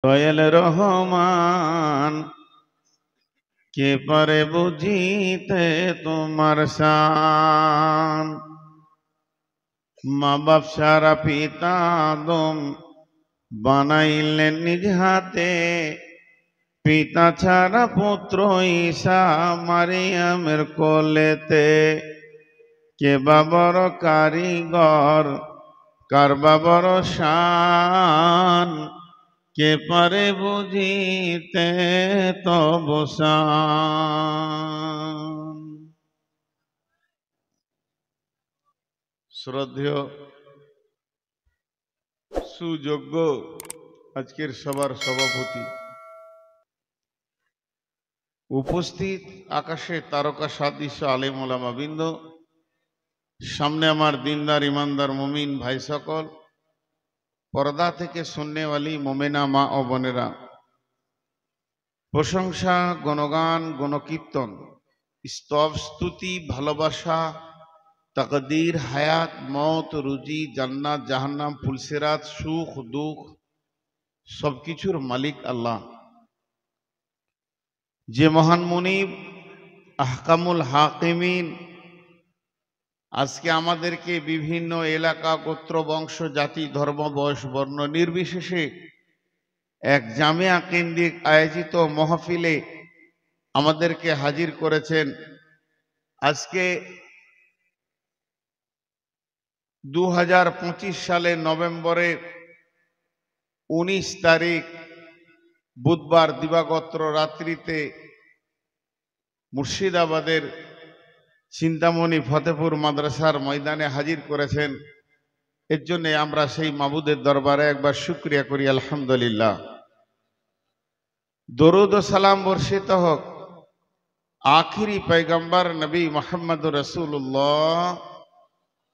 দয়াল রহমান কে পারে বুঝিতে তোমার শান। মা বাপ সারা পিতা আদম বানাইলেন নিজ হাতে, পিতা ছাড়া পুত্র ঈসা মারিয়ামের কোলেতে। কে বা বড় কারিগর, কার বা বড় শান, কে পারে বুঝিতে তব শান। শ্রদ্ধেয় সুযোগ্য আজকের সবার সভাপতি, উপস্থিত আকাশে তারকা সাদৃশ্য আলেম ওলামা বৃন্দ, সামনে আমার দিনদার ইমানদার মুমিন ভাই সকল, পর্দা থেকে শুননেওয়ালি মোমেনা মা ও বোনেরা, প্রশংসা, গণগান, গণকীর্তন, স্তব, স্তুতি, ভালোবাসা, তাকদীর, হায়াত, মত, রুজি, জান্নাত, জাহান্নাম, ফুলসিরাত, সুখ দুঃখ সবকিছুর মালিক আল্লাহ, যে মহান মুনিব, আহকামুল হাকিমিন, আজকে আমাদেরকে বিভিন্ন এলাকা, গোত্র, বংশ, জাতি, ধর্ম, বয়স, বর্ণ নির্বিশেষে এক জামিয়া কেন্দ্রিক আয়োজিত মাহফিলে আমাদেরকে হাজির করেছেন। আজকে 2025 সালের নভেম্বরের 19 তারিখ বুধবার দিবাগত রাত্রিতে মুর্শিদাবাদের চিন্তামণি ফতেপুর মাদ্রাসার ময়দানে হাজির করেছেন। এর জন্য আমরা সেই মাবুদের দরবারে একবার শুকরিয়া করি, আলহামদুলিল্লাহ। দরুদ ও সালাম বর্ষিত হোক আখিরি পয়গম্বর নবী মুহাম্মদুর রাসূলুল্লাহ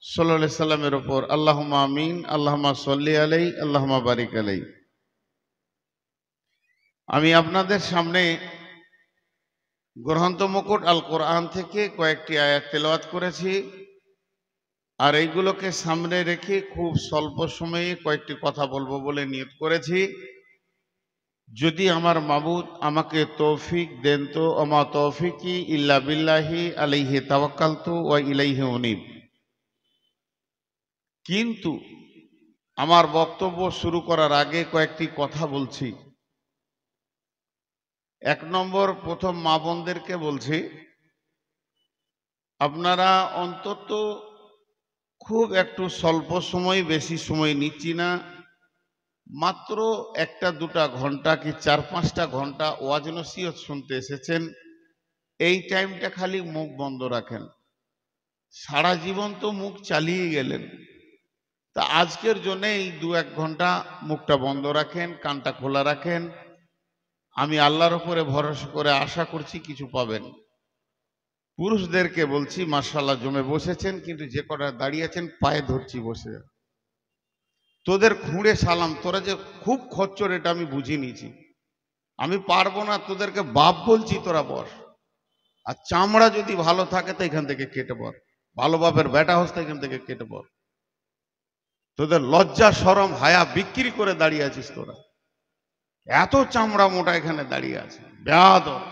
সাল্লাল্লাহু আলাইহি সাল্লামের উপর। আল্লাহুম্মা আমিন, আল্লাহুম্মা সাল্লি আলাইহি, আল্লাহুম্মা বারিক আলাইহি। আমি আপনাদের সামনে গ্রন্থ মুকুট আল কোরআন থেকে কয়েকটি আয়াত তেলাওয়াত করেছি, আর এইগুলোকে সামনে রেখে খুব স্বল্প সময়ে কয়েকটি কথা বলবো বলে নিয়ত করেছি। যদি আমার মাবুদ আমাকে তৌফিক দেন তো আমা তৌফিকি ইল্লা বিল্লাহি আলাইহি তাওয়াক্কালতু ওয়া ইলাইহি উনীব। কিন্তু আমার বক্তব্য শুরু করার আগে কয়েকটি কথা বলছি। এক নম্বর, প্রথম মা বোনদেরকে বলছি, আপনারা অন্তত খুব একটু স্বল্প সময়, বেশি সময় নিচ্ছি না, মাত্র একটা দুটা ঘন্টা কি 4-5টা ঘন্টা ওয়াজ নসিহত শুনতে এসেছেন, এই টাইমটা খালি মুখ বন্ধ রাখেন। সারা জীবন তো মুখ চালিয়ে গেলেন, তা আজকের জন্য এই 2-1 ঘন্টা মুখটা বন্ধ রাখেন, কানটা খোলা রাখেন। আমি আল্লাহর উপরে ভরসা করে আশা করছি কিছু পাবেন। পুরুষদেরকে বলছি, মাশাআল্লাহ জমে বসেছেন, কিন্তু যে কটা দাঁড়িয়েছেন পায়ে ধরছি, বসে যান। তোদের খুঁড়ে সালাম, তোরা যে খুব খচ্চর এটা আমি বুঝে নিয়েছি, আমি পারবো না, তোদেরকে বাপ বলছি, তোরা বস। আর চামড়া যদি ভালো থাকে তো এখান থেকে কেটে পড়, ভালো বাপের বেটা হস্তে এখান থেকে কেটে পড়। তোদের লজ্জা শরম হায়া বিক্রি করে দাঁড়িয়ে আছিস তোরা, এত চামড়া মোটা এখানে দাঁড়িয়ে আছে বেয়াদব।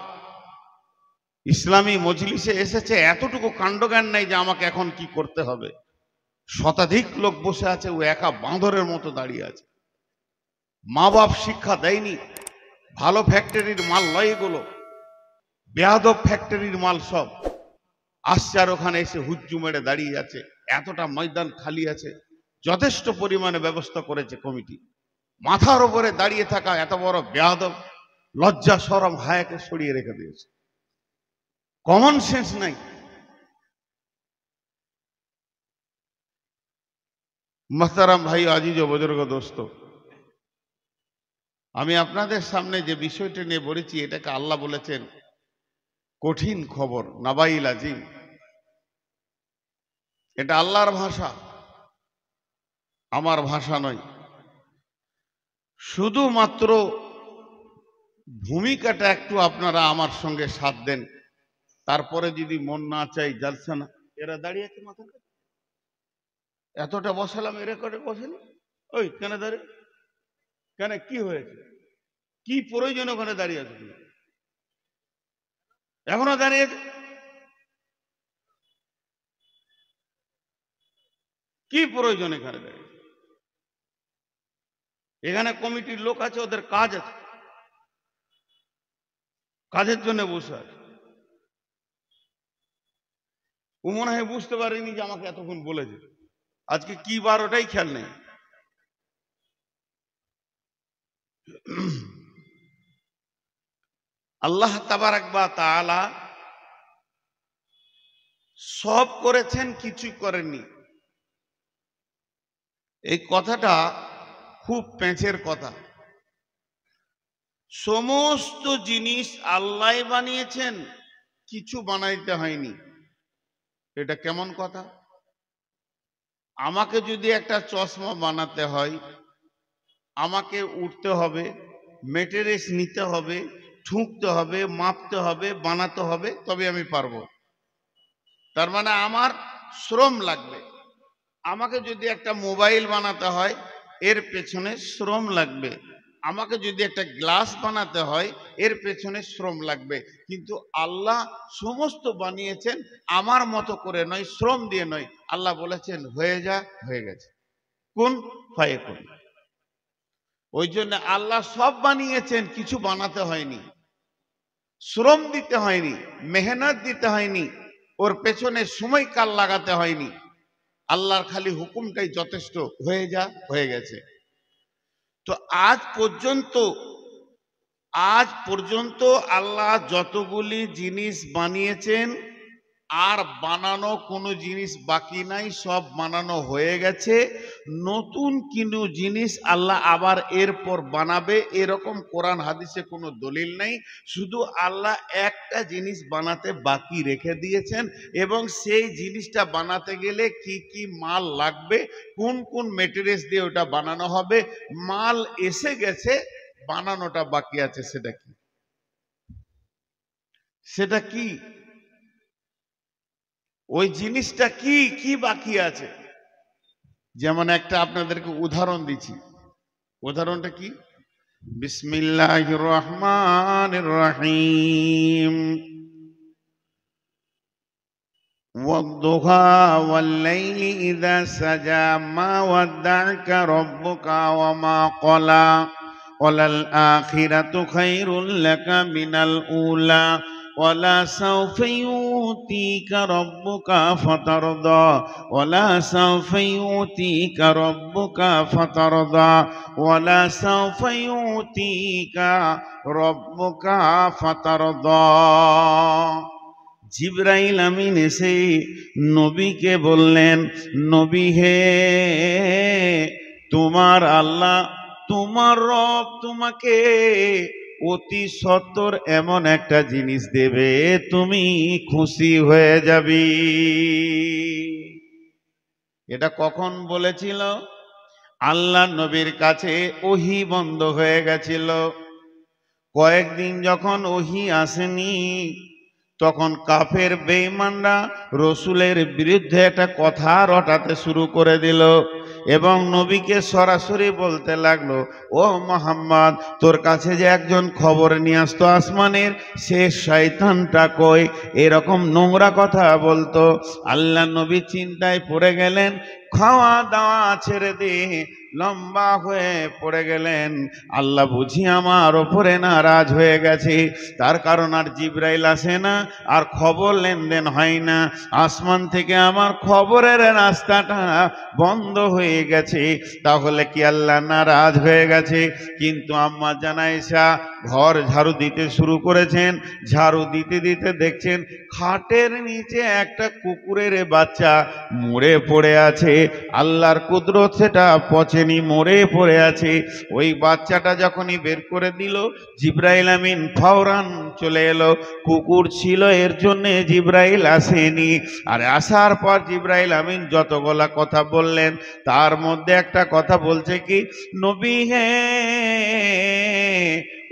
ইসলামী মজলিসে এসেছে, এতটুকু কাণ্ডজ্ঞান নেই যে আমাকে এখন কি করতে হবে। শতাধিক লোক বসে আছে, ও একা বাঁদরের মতো দাঁড়িয়ে আছে। মা বাপ শিক্ষা দেয়নি, ভালো ফ্যাক্টরির মাল নয় এগুলো, বেয়াদব ফ্যাক্টরির মাল সব। আসছে আর ওখানে এসে হুজ্জু মেরে দাঁড়িয়ে আছে। এতটা ময়দান খালি আছে, যথেষ্ট পরিমাণে ব্যবস্থা করেছে কমিটি। মাথার উপরে দাঁড়িয়ে থাকা এত বড় বেয়াদব, লজ্জা শরম হায়াকে সরিয়ে রেখে দিয়েছে, কমন সেন্স নাই। মোহতারাম ভাই, আজিজ ও বুজুর্গ দোস্ত, আমি আপনাদের সামনে যে বিষয়টা নিয়ে বলেছি, এটাকে আল্লাহ বলেছেন কঠিন খবর, নাবাইল আজিম। এটা আল্লাহর ভাষা, আমার ভাষা নয়। শুধুমাত্র ভূমিকাটা একটু আপনারা আমার সঙ্গে সাথ দেন, তারপরে যদি মন না চাই জালসা না। এরা দাঁড়িয়ে আছে, মাথা এতটা বসালাম, এরা করে বসেনি। ওই কেন দাঁড়িয়ে, কেন কি হয়েছে? কি প্রয়োজন ওখানে দাঁড়িয়ে আছে? এখনো দাঁড়িয়ে আছে, কি প্রয়োজন এখানে দাঁড়িয়ে? এখানে কমিটির লোক আছে, ওদের কাজ আছে, কাজের জন্য বসে আছে। ও মনে হয় বুঝতে পারেনি যে আমাকে এতক্ষণ বলেছে। আজকে কি বার ওটাই খেয়াল নেই। আল্লাহ তাবারাক ওয়া তাআলা সব করেছেন, কিছু করেননি। এই কথাটা খুব পেঁচের কথা। সমস্ত জিনিস আল্লাহ বানিয়েছেন, কিছু বানাইতে হয়নি। এটা কেমন কথা? আমাকে যদি একটা চশমা বানাতে হয়, আমাকে উঠতে হবে, মেটেরিয়ালস নিতে হবে, ঠুকতে হবে, মাপতে হবে, বানাতে হবে, তবে আমি পারবো। তার মানে আমার শ্রম লাগবে। আমাকে যদি একটা মোবাইল বানাতে হয়, এর পেছনে শ্রম লাগবে। আমাকে যদি একটা গ্লাস বানাতে হয়, এর পেছনে শ্রম লাগবে। কিন্তু আল্লাহ সমস্ত বানিয়েছেন আমার মতো করে নয়, শ্রম দিয়ে নয়। আল্লাহ বলেছেন হয়ে যা, হয়ে গেছে। কোন ফায়াকুন। ওই জন্য আল্লাহ সব বানিয়েছেন, কিছু বানাতে হয়নি, শ্রম দিতে হয়নি, মেহনত দিতে হয়নি, ওর পেছনে সময়কাল লাগাতে হয়নি। আল্লাহর খালি হুকুমটাই যথেষ্ট, হয়ে যা, হয়ে গেছে। তো আজ পর্যন্ত আল্লাহ যতগুলি জিনিস বানিয়েছেন, আর বানানো কোনো জিনিস বাকি নাই, সব বানানো হয়ে গেছে। নতুন কোনো জিনিস আল্লাহ আবার এরপর বানাবে, এরকম কোরআন হাদিসে কোনো দলিল নেই। শুধু আল্লাহ একটা জিনিস বানাতে বাকি রেখে দিয়েছেন, এবং সেই জিনিসটা বানাতে গেলে কি কি মাল লাগবে, কোন কোন মেটেরিয়ালস দিয়ে ওটা বানানো হবে, মাল এসে গেছে, বানানোটা বাকি আছে। সেটা কি? সেটা কি? ওই জিনিসটা কি কি বাকি আছে? যেমন একটা আপনাদেরকে উদাহরণ দিচ্ছি। উদাহরণটা কি? বিসমিল্লাহির রহমানির রহিম। ওয়াদ-দুহা ওয়াল-লাইলি ইযা সাজা মা ওয়াদ্দা'আকা রাব্বুকা ওয়া মা ক্বালা ওয়ালাল আখিরাতু খায়রুল লাকা মিনাল উলা ওয়ালা সাওফা ইউতিকা রাব্বুকা ফাতারদা ওয়ালা সাওফা ইউতিকা রাব্বুকা ফাতারদা ওয়ালা সাওফা ইউতিকা রাব্বুকা ফাতারদা। জিবরাইল আমিন এসে নবীকে বললেন, নবী হে, তোমার আল্লাহ, তোমার রব তোমাকে অতি সত্বর এমন একটা জিনিস দেবে, তুমি খুশি হয়ে যাবি। এটা কখন বলেছিল? আল্লাহ নবীর কাছে ওহী বন্ধ হয়ে গেছিল। কয়েকদিন যখন ওহী আসেনি, তখন কাফের বেঈমানরা রসুলের বিরুদ্ধে একটা কথা রটাতে শুরু করে দিল, এবং নবীকে সরাসরি বলতে লাগলো, ও মুহাম্মদ, তোর কাছে যে একজন খবর নিয়ে আসতো আসমানের, সে শয়তানটা কই? এরকম নোংরা কথা বলতো। আল্লাহ নবী চিন্তায় পড়ে গেলেন, খাওয়া দাওয়া ছেড়ে দিয়ে লম্বা হয়ে পড়ে গেলেন। আল্লাহ বুঝি আমার ওপরে নারাজ হয়ে গেছে, তার কারণ আর জিবরাইল আসে না, আর খবর লেনদেন হয় না, আসমান থেকে আমার খবরের রাস্তাটা বন্ধ হয়ে গেছে। তাহলে কি আল্লাহ নারাজ হয়ে গেছে? কিন্তু আম্মা জান আয়েশা ঘর ঝাড়ু দিতে শুরু করেছেন। ঝাড়ু দিতে দিতে দেখছেন খাটের নিচে একটা কুকুরের বাচ্চা মরে পড়ে আছে। আল্লাহর কুদরত, সেটা পচেনি, মরে পড়ে আছে। ওই বাচ্চাটা যখনই বের করে দিল, জিবরাইল আমিন ফওরান চলে এলো। কুকুর ছিল এর জন্য জিবরাইল আসেনি। আর আসার পর জিবরাইল আমিন যতগুলা কথা বললেন, তার মধ্যে একটা কথা বলছে কি, নবী হে,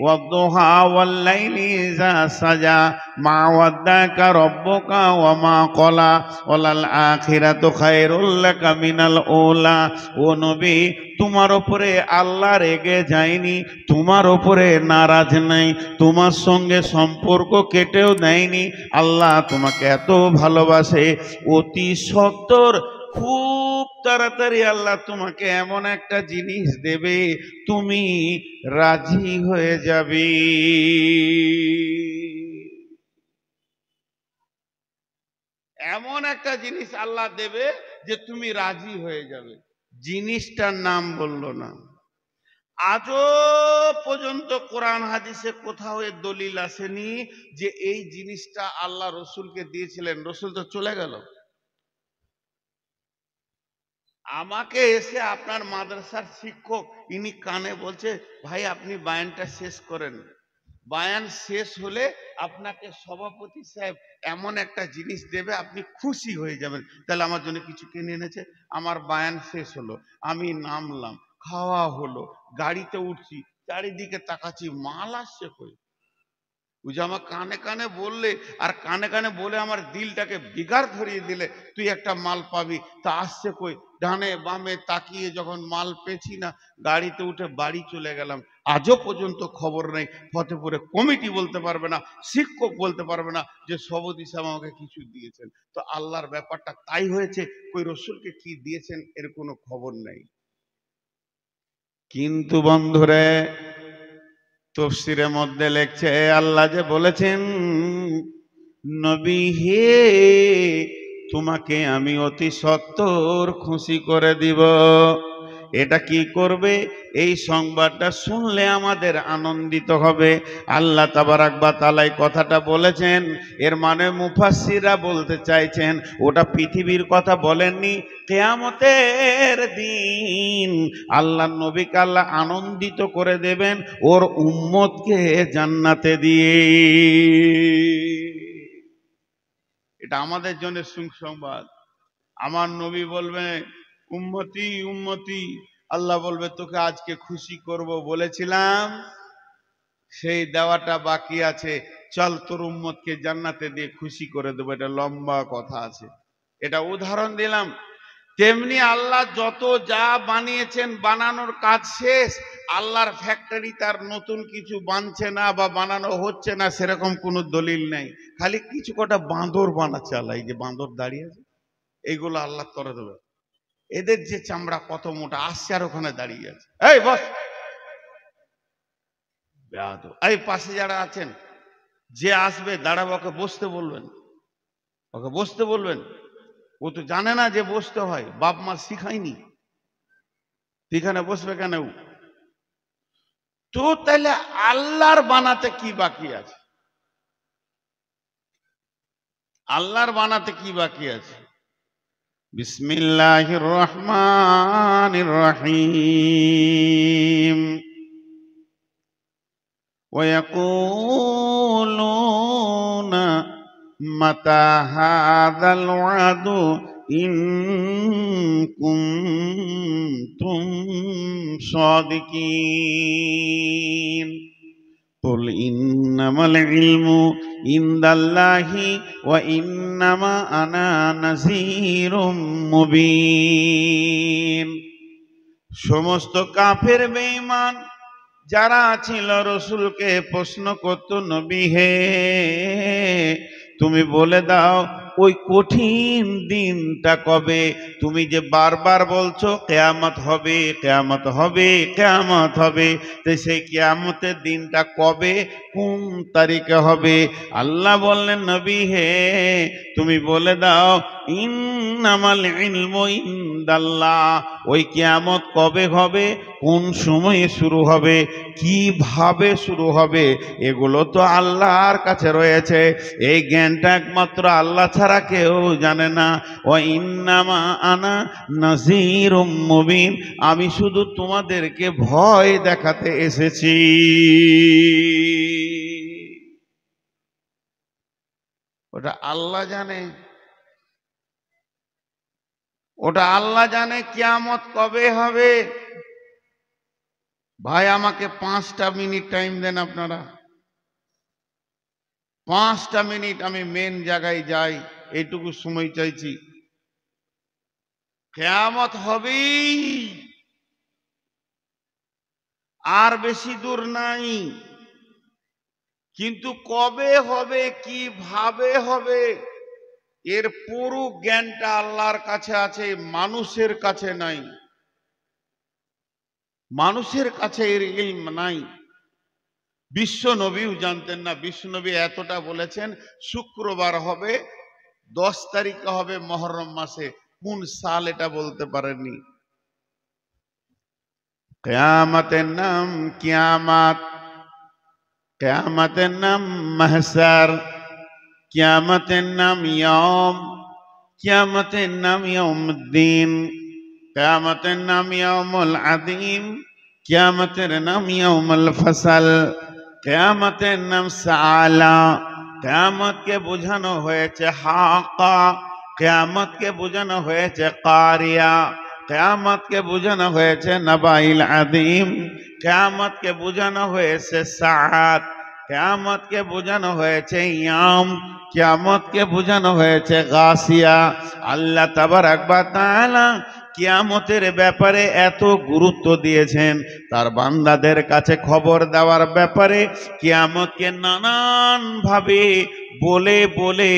والضحى والليل إذا سجى ما ودعك ربك وما قلى وللآخرة خير لك من الأولى। ও নবী, তোমার উপরে আল্লাহ রেগে যায়নি, তোমার উপরে নারাজ নাই, তোমার সঙ্গে সম্পর্ক কেটেও দেয়নি। আল্লাহ তোমাকে এত ভালোবাসে, অতি সত্বর খুব তাড়াতাড়ি আল্লাহ তোমাকে এমন একটা জিনিস দেবে, তুমি রাজি হয়ে যাবে। এমন একটা জিনিস আল্লাহ দেবে যে তুমি রাজি হয়ে যাবে। জিনিসটার নাম বলল না। আজও পর্যন্ত কোরআন হাদিসে কোথাও এর দলিল আসেনি যে এই জিনিসটা আল্লাহ রসুলকে দিয়েছিলেন। রসুল তো চলে গেল। আমাকে এসে আপনার মাদ্রাসার শিক্ষক ইনি কানে বলছে, ভাই আপনি বায়ানটা শেষ করেন। বায়ান শেষ হলে আপনাকে সভাপতি সাহেব এমন একটা জিনিস দেবে, আপনি খুশি হয়ে যাবেন। তাহলে আমার জন্য কিছু কিনে এনেছে। আমার বায়ান শেষ হলো, আমি নামলাম, খাওয়া হলো, গাড়িতে উঠছি, চারিদিকে তাকাচ্ছি, মাল আসছে কই? ওই যে আমার কানে কানে বললে, আর কানে কানে বলে আমার দিলটাকে বিগার ধরিয়ে দিলে তুই একটা মাল পাবি, তা আসছে কই? ডানে বামে তাকিয়ে যখন মাল পেছি না, গাড়িতে উঠে বাড়ি চলে গেলাম। আজও পর্যন্ত খবর নেই। ফতেপুরে কমিটি বলতে পারবে না, শিক্ষক বলতে পারবে না যে সভাপতি সাহেব আমাকে কিছু দিয়েছেন। তো আল্লাহর ব্যাপারটা তাই হয়েছে, কই রসুলকে কি দিয়েছেন এর কোনো খবর নেই। কিন্তু বন্ধুরে, তাফসীরের মধ্যে লেখছে আল্লাহ যে বলেছেন, নবী হে, তোমাকে আমি অতি সত্বর খুশি করে দিব। এটা কি করবে? এই সংবাদটা শুনলে আমাদের আনন্দিত হবে। আল্লাহ তাবারাক ওয়া তাআলা এই কথাটা বলেছেন, এর মানে মুফাসসিররা বলতে চাইছেন ওটা পৃথিবীর কথা বলেননি, কিয়ামতের দিন আল্লাহ নবীকে আল্লাহ আনন্দিত করে দেবেন ওর উম্মতকে জান্নাতে দিয়ে। এটা আমাদের জন্য সুসংবাদ। আমার নবী বলবে, উম্মতি উম্মতি, আল্লাহ বলবে তোকে আজকে খুশি করব বলেছিলাম, সেই দেওয়াটা বাকি আছে, চল তোর উম্মতকে জান্নাতে দিয়ে খুশি করে দেবো। এটা লম্বা কথা আছে, এটা উদাহরণ দিলাম। তেমনি আল্লাহ যত যা বানিয়েছেন, বানানোর কাজ শেষ। আল্লাহর ফ্যাক্টরি তার নতুন কিছু বানছে না বা বানানো হচ্ছে না, সেরকম কোনো দলিল নেই। খালি কিছু কটা বাঁদর বানাচ্ছে আল্লাহ, এই যে বাঁদর দাঁড়িয়ে আছে, এইগুলো আল্লাহ করে দেবে। এদের যে চামড়া কত মোটা, আসছে আর ওখানে দাঁড়িয়ে আছে। এই বস, এই পাশে যারা আছেন, যে আসবে দাঁড়াবো, ওকে বসতে বলবেন, ওকে বসতে বলবেন। ও তো জানে না যে বসতে হয়, বাপ মা শিখায়নি, এখানে বসবে কেন? তো তাহলে আল্লাহর বানাতে কি বাকি আছে? আল্লাহর বানাতে কি বাকি আছে? বিসমিল্লাহির রহমানির রহিম। ওয়ায়াকুলুনা মাতা হাযাল ওয়াদু ইন কুনতুম সাদিকিন। কুল ইন্নামাল ইলমু ইনদাল্লাহি ওয়া ইন্নামা আনা নাযীরুম মুবিন। সমস্ত কাফের বেঈমান যারা ছিল রসুলকে প্রশ্ন করত, নবী হে, তুমি বলে দাও ওই কঠিন দিনটা কবে? তুমি যে বারবার বলছো কিয়ামত হবে, কিয়ামত হবে, কিয়ামত হবে, তো সেই কিয়ামতের দিনটা কবে, কোন তারিখে হবে? আল্লাহ বললেন, নবী হে, তুমি বলে দাও ইন্নামাল ইলমু ইনদাল্লাহ, ওই কিয়ামত কবে হবে, কোন সময়ে শুরু হবে, কিভাবে শুরু হবে, এগুলো তো আল্লাহর কাছে রয়েছে। এই জ্ঞানটা একমাত্র আল্লাহ ছাড়া কেউ জানে না। ওয়া ইন্নামা আনা নাযীরুম মুবিন, আমি শুধু তোমাদেরকে ভয় দেখাতে এসেছি। ওটা আল্লাহ জানে, ওটা আল্লাহ জানে কিয়ামত কবে হবে। ভাই আমাকে 5টা মিনিট টাইম দেন আপনারা, 5টা মিনিট আমি মেন জায়গায় যাই, এইটুকু সময় চাইছি। কিয়ামত হবেই, আর বেশি দূর নাই, কিন্তু কবে হবে, কিভাবে হবে, এর পুরো জ্ঞানটা আল্লাহর কাছে আছে, মানুষের কাছে নাই। মানুষের কাছে এর ইলম নাই। বিশ্ব নবীও জানতেন না। বিশ্ব নবী এতটা বলেছেন, শুক্রবার হবে, 10 তারিখে হবে মুহররম মাসে, কোন সাল এটা বলতে পারেননি। কিয়ামতের নাম কিয়ামত, কিয়ামতের নাম মাহশার, কিয়ামতের নাম ইয়াউম, কিয়ামতের নাম ইয়াউমুদ্দিন, কিয়ামতের নাম ইয়াউমুল আযীম, কিয়ামতের নাম ইয়াউমুল ফসল, কিয়ামতের নাম সাআলা। কিয়ামতকে বোঝানো হয়েছে হাক্কা, কিয়ামতকে বোঝানো হয়েছে কারিয়া, কিয়ামতকে বোঝানো হয়েছে নাবাইল আযীম, কিয়ামতকে বোঝানো হয়েছে সাআত, কিয়ামতকে বোঝানো হয়েছে ইয়াম, কিয়ামতকে বোঝানো হয়েছে গাসিয়া। আল্লাহ তাবারাক ওয়া তাআলা কিয়ামতের ব্যাপারে এত গুরুত্ব দিয়েছেন, তার বান্দাদের কাছে খবর দেওয়ার ব্যাপারে কিয়ামতকে নানান ভাবে বলে বলে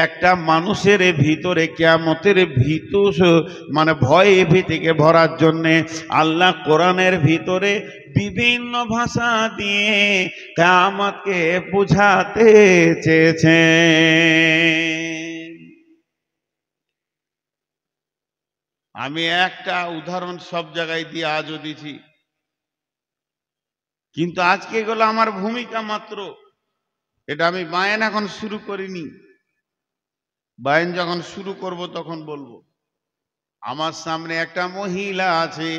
একটা মানুষের ভিতরে কিয়ামতের ভীতু মানে ভয় ভীতিকে ভরার জন্যে আল্লাহ কোরআনের ভিতরে বিভিন্ন ভাষা দিয়ে কিয়ামতকে বুঝাতে চেয়েছেন। আমি একটা উদাহরণ সব জায়গায় দিয়ে আজও দিছি, কিন্তু আজকে এগুলো আমার ভূমিকা মাত্র। এটা আমি বায়ান এখন শুরু করিনি, বায়ান যখন শুরু করব তখন বলবো। আমার সামনে একটা মহিলা আছে,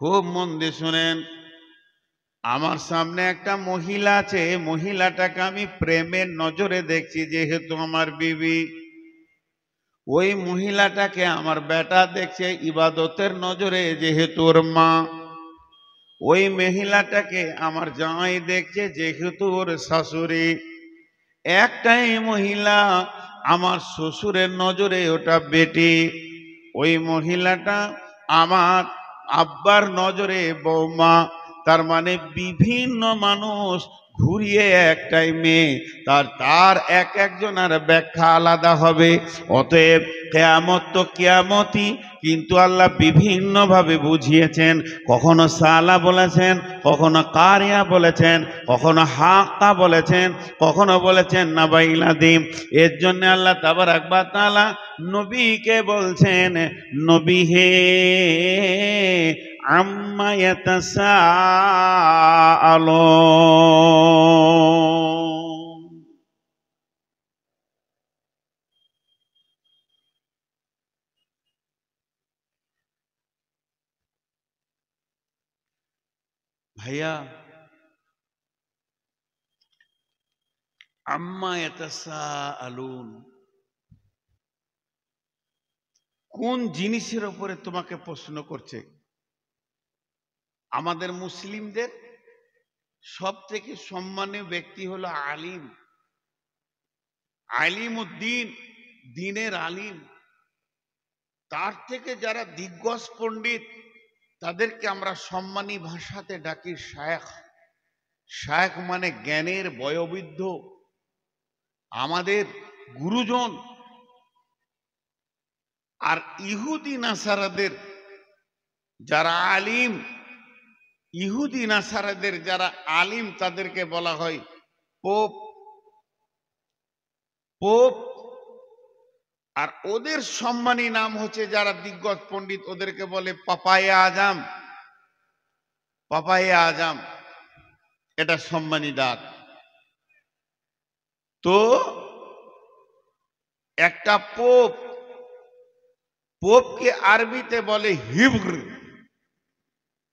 খুব মন দিয়ে শোনেন। আমার সামনে একটা মহিলা আছে, মহিলাটাকে আমি প্রেমের নজরে দেখছি, যেহেতু আমার বিবি। ওই মহিলাটাকে আমার বেটা দেখছে ইবাদতের নজরে, যেহেতু ওর মা। ওই মহিলাটাকে আমার জামাই দেখছে, যেহেতু ওর শাশুড়ি। একটাই মহিলা আমার শ্বশুরের নজরে, ওটা বেটি। ওই মহিলাটা আমার আব্বার নজরে বৌমা। তার মানে বিভিন্ন মানুষ ঘুরিয়ে একটাই মেয়ে, তার এক একজনের ব্যাখ্যা আলাদা হবে। অতএব কিয়ামত তো কিয়ামতই, কিন্তু আল্লাহ বিভিন্ন ভাবে বুঝিয়েছেন। কখনো সালা বলেছেন, কখনো কারিয়া বলেছেন, কখনো হাক্কা বলেছেন, কখনো বলেছেন নাবাইল আযীম। এর জন্য আল্লাহ তাবারাক ওয়া তাআলা নবীকে বলছেন, নবী হে আম্মা ইয়াতাসাআলুন। ভাইয়া, আম্মা ইয়াতাসাআলুন, কোন জিনিসের উপরে তোমাকে প্রশ্ন করছে? আমাদের মুসলিমদের সব থেকে সম্মানীয় ব্যক্তি হলো আলিম, আলিমউদ্দিন, দ্বীনের আলিম। তার থেকে যারা দিগ্গজ পণ্ডিত, তাদেরকে আমরা সম্মানী ভাষাতে ডাকি শায়েখ। শায়েখ মানে জ্ঞানের বয়োবৃদ্ধ, আমাদের গুরুজন। আর ইহুদি নাসারাদের যারা আলিম, ইহুদি নাসারাদের যারা আলিম, তাদেরকে বলা হয় পোপ। পোপ। আর ওদের সম্মানী নাম হচ্ছে যারা দিগ্গজ পণ্ডিত, ওদেরকে বলে পাপায়ে আজম। পাপায়ে আজম, এটা সম্মানী ডাক। তো একটা পোপ, পোপকে আরবিতে বলে হিব্র,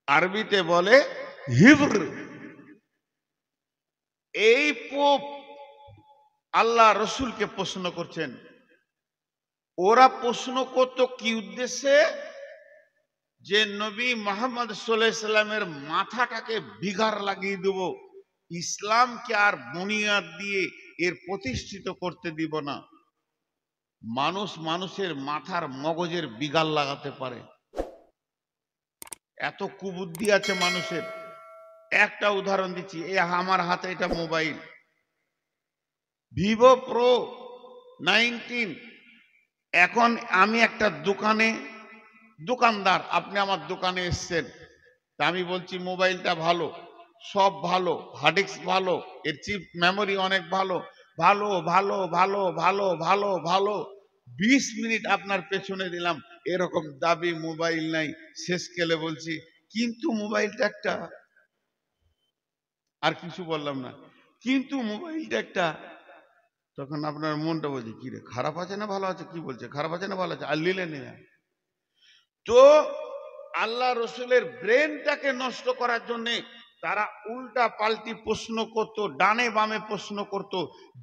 আরবিতে বলে হিব্র। এই পোপ আল্লাহ রসুলকে প্রশ্ন করছেন। ওরা প্রশ্ন করতো কি উদ্দেশ্যে? যে নবী মোহাম্মদ সাল্লাল্লাহু আলাইহি সাল্লামের মাথাটাকে বিগার লাগিয়ে দেব, ইসলামকে আর বুনিয়াদ দিয়ে এর প্রতিষ্ঠিত করতে দিব না। মানুষ মানুষের মাথার মগজের বিগার লাগাতে পারে, এত কুবুদ্ধি আছে মানুষের। একটা উদাহরণ দিচ্ছি, এই আমার হাতে এটা মোবাইল ভিভো প্রো 19। এখন আমি একটা দোকানদার, আপনি আমার দোকানে এসছেন, তা আমি বলছি মোবাইলটা ভালো, সব ভালো, হার্ড ডিস্ক ভালো, এর চিপ মেমোরি অনেক ভালো, ভালো ভালো ভালো ভালো ভালো ভালো 20 মিনিট আপনার পেছনে দিলাম, এরকম দাবি মোবাইল নাই। শেষ কেলে বলছি কিন্তু মোবাইলটা একটা, আর কিছু বললাম না, কিন্তু মোবাইলটা একটা। তখন আপনার মনটা বলছে কি রে, খারাপ আছে না ভালো আছে, কি বলছে, খারাপ আছে না ভালো আছে, আর লিলে নেই। তো আল্লাহ রসুলের ব্রেনটাকে নষ্ট করার জন্য তারা উল্টা পাল্টি প্রশ্ন করত, ডানে বামে প্রশ্ন করত,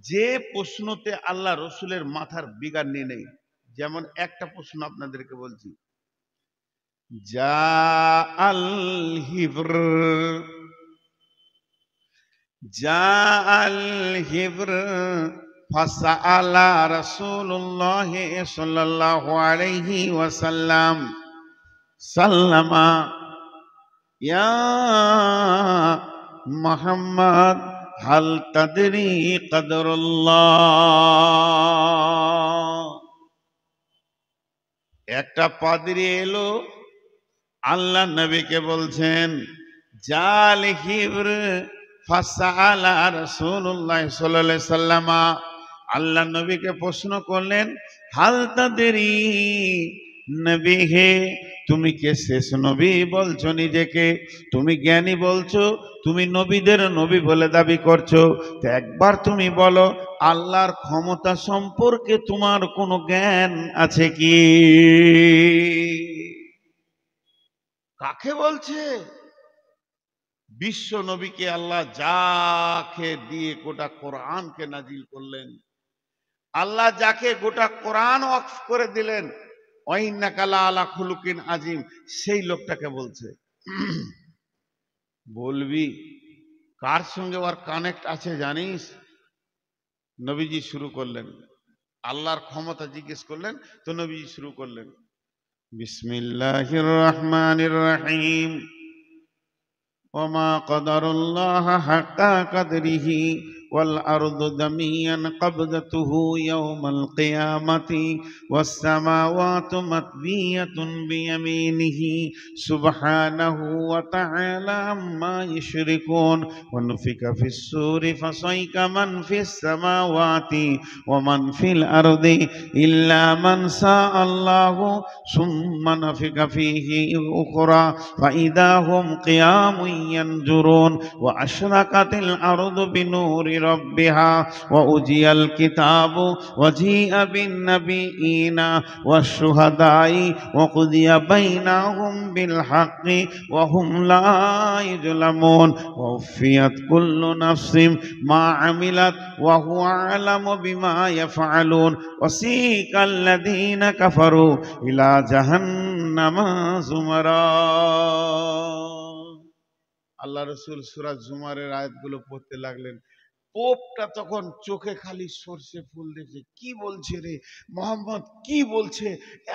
যে প্রশ্নতে আল্লাহ রসুলের মাথার বিগার নিয়ে নেই। যেমন একটা প্রশ্ন আপনাদেরকে বলছি, যা আল হিব্র, যা আল হিব্র ফাসআলা রাসূলুল্লাহ সাল্লাল্লাহু আলাইহি ওয়াসাল্লাম সাল্লামা ইয়া মুহাম্মদ হাল তাদরি কদরুল্লাহ। একটা পাদ্রী এলো, আল্লাহ নবীকে বলছেন জাল হিব্র ফাসআলা রাসূলুল্লাহ সাল্লাল্লাহু আলাইহি ওয়াসাল্লাম, আল্লাহ নবীকে প্রশ্ন করলেন হাল তাদরি, নবী হে তুমি কে শেষ নবী বলছো নিজেকে, তুমি জ্ঞানী বলছো, তুমি নবীদের নবী বলে দাবি করছো, তো একবার তুমি বলো আল্লাহর ক্ষমতা সম্পর্কে তোমার কোনো জ্ঞান আছে কি? কাকে বলছে? বিশ্ব নবীকে আল্লাহ যাকে দিয়ে গোটা কোরআনকে নাজিল করলেন, আল্লাহ যাকে গোটা কোরআন ওয়াকফ করে দিলেন, ওয়াইন্নাকা লাআলা খুলুকিন আযীম, সেই লোকটাকে বলছে। বলবি কার সঙ্গে ওর কানেক্ট আছে জানিস? নবীজি শুরু করলেন, আল্লাহর ক্ষমতা জিজ্ঞেস করলেন, তো নবীজি শুরু করলেন বিসমিল্লাহির রহমানির রহিম, ওমা কদরুল্লাহ হাক্কা কদরিহি ওয়াল আরদু দামিয়ান কবদতুহু ইয়াওমাল কিয়ামাতি ওয়াস সামাওয়াতু মাতবিয়াতুন বিয়ামিনিহি সুবহানাহু ওয়া তাআলা আম্মা ইউশরিকুন ওয়া নুফিকা ফিস সূরি ফাসাইকা মান ফিস সামাওয়াতি ওয়া মান ফিল আরদি ইল্লা মান শাআল্লাহু সুম্মা নাফিকা ফীহি উখরা ফাইদা হুম কিয়ামুন ينظرون وأشرقت الأرض بنور ربها وأوتي الكتاب وجيء بالنبيين والشهداء وقضي بينهم بالحق وهم لا يظلمون ووفيت كل نفس ما عملت وهو أعلم بما يفعلون وسيق الذين كفروا إلى جهنم زمرا। আল্লাহ রসুল সূরা জুমারের আয়াতগুলো পড়তে লাগলেন। পোপটা তখন চোখে খালি সর্ষে ফুল দেখছে, কি বলছে রে মোহাম্মদ, কি বলছে,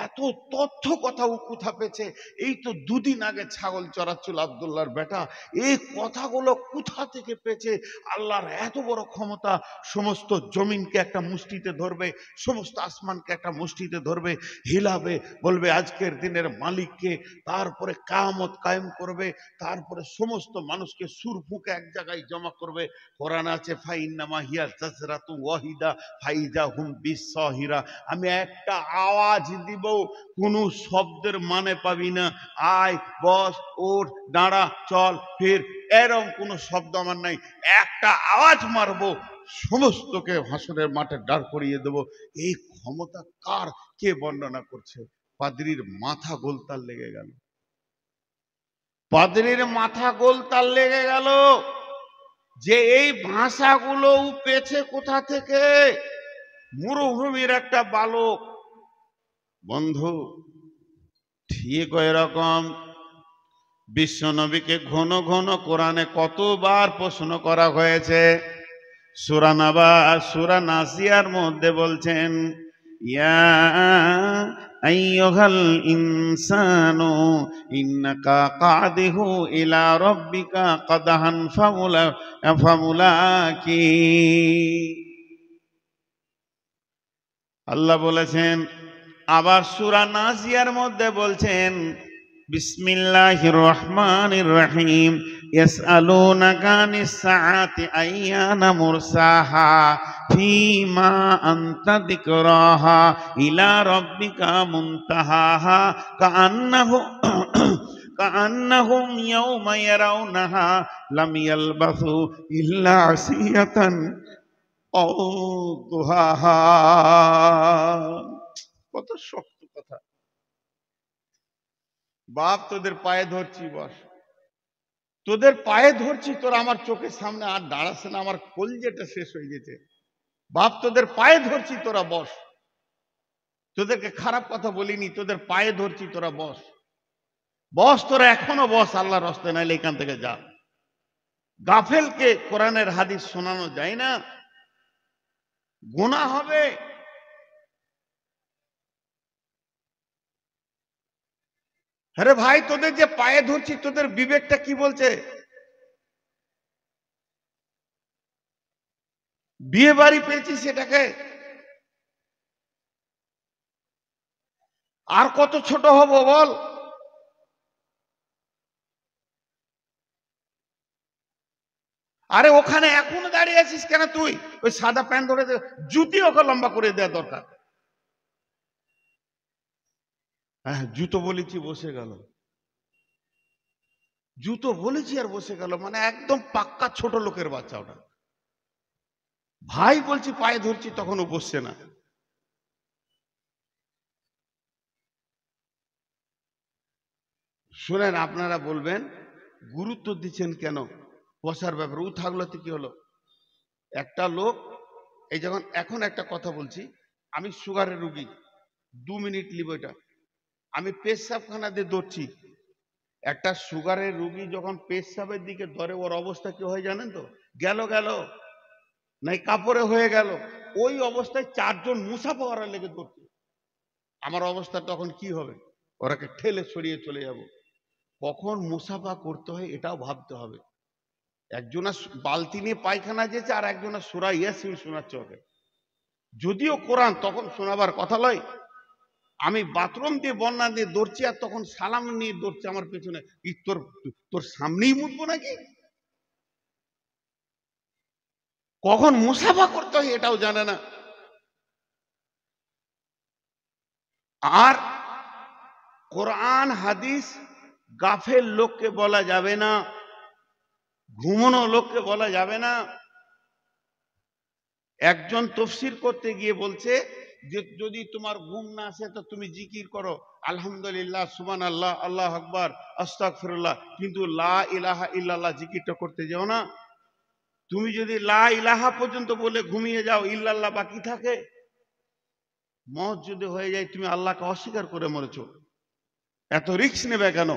এত তথ্য কথা ও কোথা পেয়েছে? এই তো দুদিন আগে ছাগল চড়াচ্ছিল আব্দুল্লাহর বেটা, এই কথাগুলো কোথা থেকে পেয়েছে? আল্লাহর এত বড় ক্ষমতা, সমস্ত জমিনকে একটা মুষ্টিতে ধরবে, সমস্ত আসমানকে একটা মুষ্টিতে ধরবে, হিলাবে, বলবে আজকের দিনের মালিককে, তারপরে কিয়ামত কায়েম করবে, তারপরে সমস্ত মানুষকে সুর ফুঁকে এক জায়গায় জমা করবে। কোরআন আছে ফাইন্নামা হিয়া জাজরাতু ওয়াহিদা ফাইজা হুম বিসসাহিরা, আমি একটা আওয়াজ দিব, কোনো শব্দের মানে পাবি না, আয় বস ওঠ দাঁড়া চল ফির, এরকম কোনো শব্দ আমার নাই, একটা আওয়াজ মারবো, সমস্তকে হাসরের মাঠে দাঁড় করিয়ে দেব। এই ক্ষমতা কার, কে বর্ণনা করছে? পাদ্রীর মাথা গোলতাল লেগে গেল, পাদ্রীর মাথা গোলতাল লেগে গেল যে এই ভাষাগুলো পেয়েছে কোথা থেকে? মরুভূমির একটা বালক। বন্ধু, ঠিক ওই রকম বিশ্বনবীকে ঘন ঘন কোরআনে কতবার প্রশ্ন করা হয়েছে। সূরা নাবা সূরা নাসিয়ার মধ্যে বলছেন, ইয়া আইয়ুহাল ইনসানু ইন্নাকা কাদিহু ইলা রাব্বিকা কাদহান ফামুলাকি। আল্লাহ বলেছেন। আবার সূরা নাজিয়ার মধ্যে বলছেন, বিসমিল্লাহির রহমানির রহিম, ইয়াসআলুনাকা আনিস সাআতি আইয়ানা মুরসাহা ফীমা আনতা যিকরাহা ইলা রাব্বিকা মুনতাহাহা কাআন্নাহুম ইয়াওমা ইয়ারাউনাহা লাম ইয়ালবাসু ইল্লা আসিয়াতান আও দুহাহা। কত শক্ত কথা। বাপ তোদের পায়ে ধরছি, বস। তোদের পায়ে ধরছি, তোরা আমার চোখের সামনে আর দাঁড়াচ্ছে না, আমার কলজেটা শেষ হয়ে গেছে। বাপ তোদের পায়ে ধরছি, তোরা বস। তোদেরকে খারাপ কথা বলিনি, তোদের পায়ে ধরছি, তোরা বস। বস, তোরা এখনো বস, আল্লাহর রাস্তায়, নাইলে এখান থেকে যা। গাফেলকে কোরআনের হাদিস শোনানো যায় না, গুনাহ হবে। আরে ভাই, তোদের যে পায়ে ধরছি, তোদের বিবেকটা কি বলছে? বিয়ে বাড়ি পেয়েছি সেটাকে আর কত ছোট হব বল? আরে ওখানে এখনো দাঁড়িয়ে আছিস কেন তুই? ওই সাদা প্যান্ট ধরে জুতি ওকে লম্বা করে দেওয়া দরকার। হ্যাঁ, জুতো বলেছি বসে গেল, জুতো বলেছি আর বসে গেল, মানে একদম পাক্কা ছোট লোকের বাচ্চা ওটা। ভাই বলছি পায়ে ধরছি, তখনও বসছে না। শুনেন, আপনারা বলবেন গুরুত্ব দিচ্ছেন কেন বসার ব্যাপারে? ও থাকলো তো কি হলো? একটা লোক, এই যখন এখন একটা কথা বলছি, আমি সুগারের রুগী, 2 মিনিট লিব এটা। আমি পেশাবখানা দিয়ে দৌড়ছি। একটা সুগারের রুগী যখন পেশাবের দিকে ধরে, ওর অবস্থা কি হয় জানেন তো? গেল নাই কাপড়ে হয়ে গেল। ওই অবস্থায় 4 জন মুসাফা করার লেগে দৌড়ছে। আমার অবস্থা তখন কি হবে? ওরাকে ঠেলে সরিয়ে চলে যাব। কখন মুসাফা করতে হয় এটাও ভাবতে হবে। একজনা বালতি নিয়ে পায়খানা যেছে, আর একজনা সূরা ইয়াসিন শোনাচ্ছে ওকে। যদিও কোরআন, তখন শোনাবার কথা লয়। আমি বাথরুম দিয়ে বন্যা দিয়ে দৌড়ছি, আর তখন সালাম নিয়ে দৌড়ছে আমার পেছনে। তোর সামনেই মুতবো নাকি? কখন মুসাফা করতে হয় এটাও জানে না। আর কোরআন হাদিস গাফেল লোককে বলা যাবে না, ঘুমানো লোককে বলা যাবে না। একজন তাফসীর করতে গিয়ে বলছে যে যদি তোমার ঘুম না আসে তো তুমি জিকির করো, আলহামদুলিল্লাহ, সুবহানাল্লাহ, আল্লাহু আকবার, আস্তাগফিরুল্লাহ, কিন্তু লা ইলাহা ইল্লাল্লাহ জিকিরটা করতে যাও না। তুমি যদি লা ইলাহা পর্যন্ত বলে ঘুমিয়ে যাও, ইল্লাল্লাহ বাকি থাকে, মওত যদি হয়ে যায়, তুমি আল্লাহকে অস্বীকার করে মরেছো। এত রিস্ক নেবে কেন?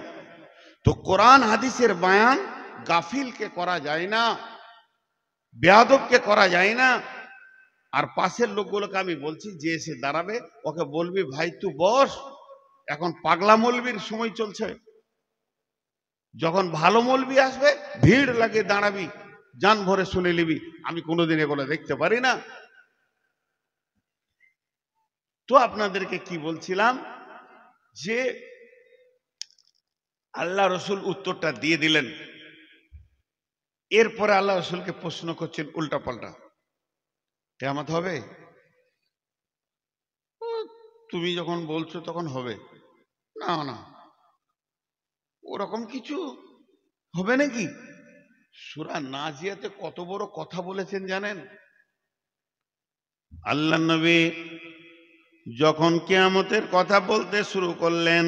তো কোরআন হাদিসের বয়ান গাফিলকে করা যায় না, বেয়াদবকে করা যায় না। আর পাশের লোকগুলোকে আমি বলছি, যে এসে দাঁড়াবে ওকে বলবি, ভাই তুই বস, এখন পাগলা মৌলবীর সময় চলছে। যখন ভালো মৌলবী আসবে, ভিড় লাগিয়ে দাঁড়াবি, জান ভরে শুনে নিবি। আমি কোনোদিন এগুলো দেখতে পারি না। তো আপনাদেরকে কি বলছিলাম, যে আল্লাহ রসুল উত্তরটা দিয়ে দিলেন। এরপরে আল্লাহ রসুলকে প্রশ্ন করছেন উল্টা পাল্টা, কিয়ামত হবে? তুমি যখন বলছো তখন হবে। না না, ওরকম কিছু হবে নাকি? সূরা নাজিয়াতে কত বড় কথা বলেছেন জানেন? আল্লাহ নবী যখন কিয়ামতের কথা বলতে শুরু করলেন,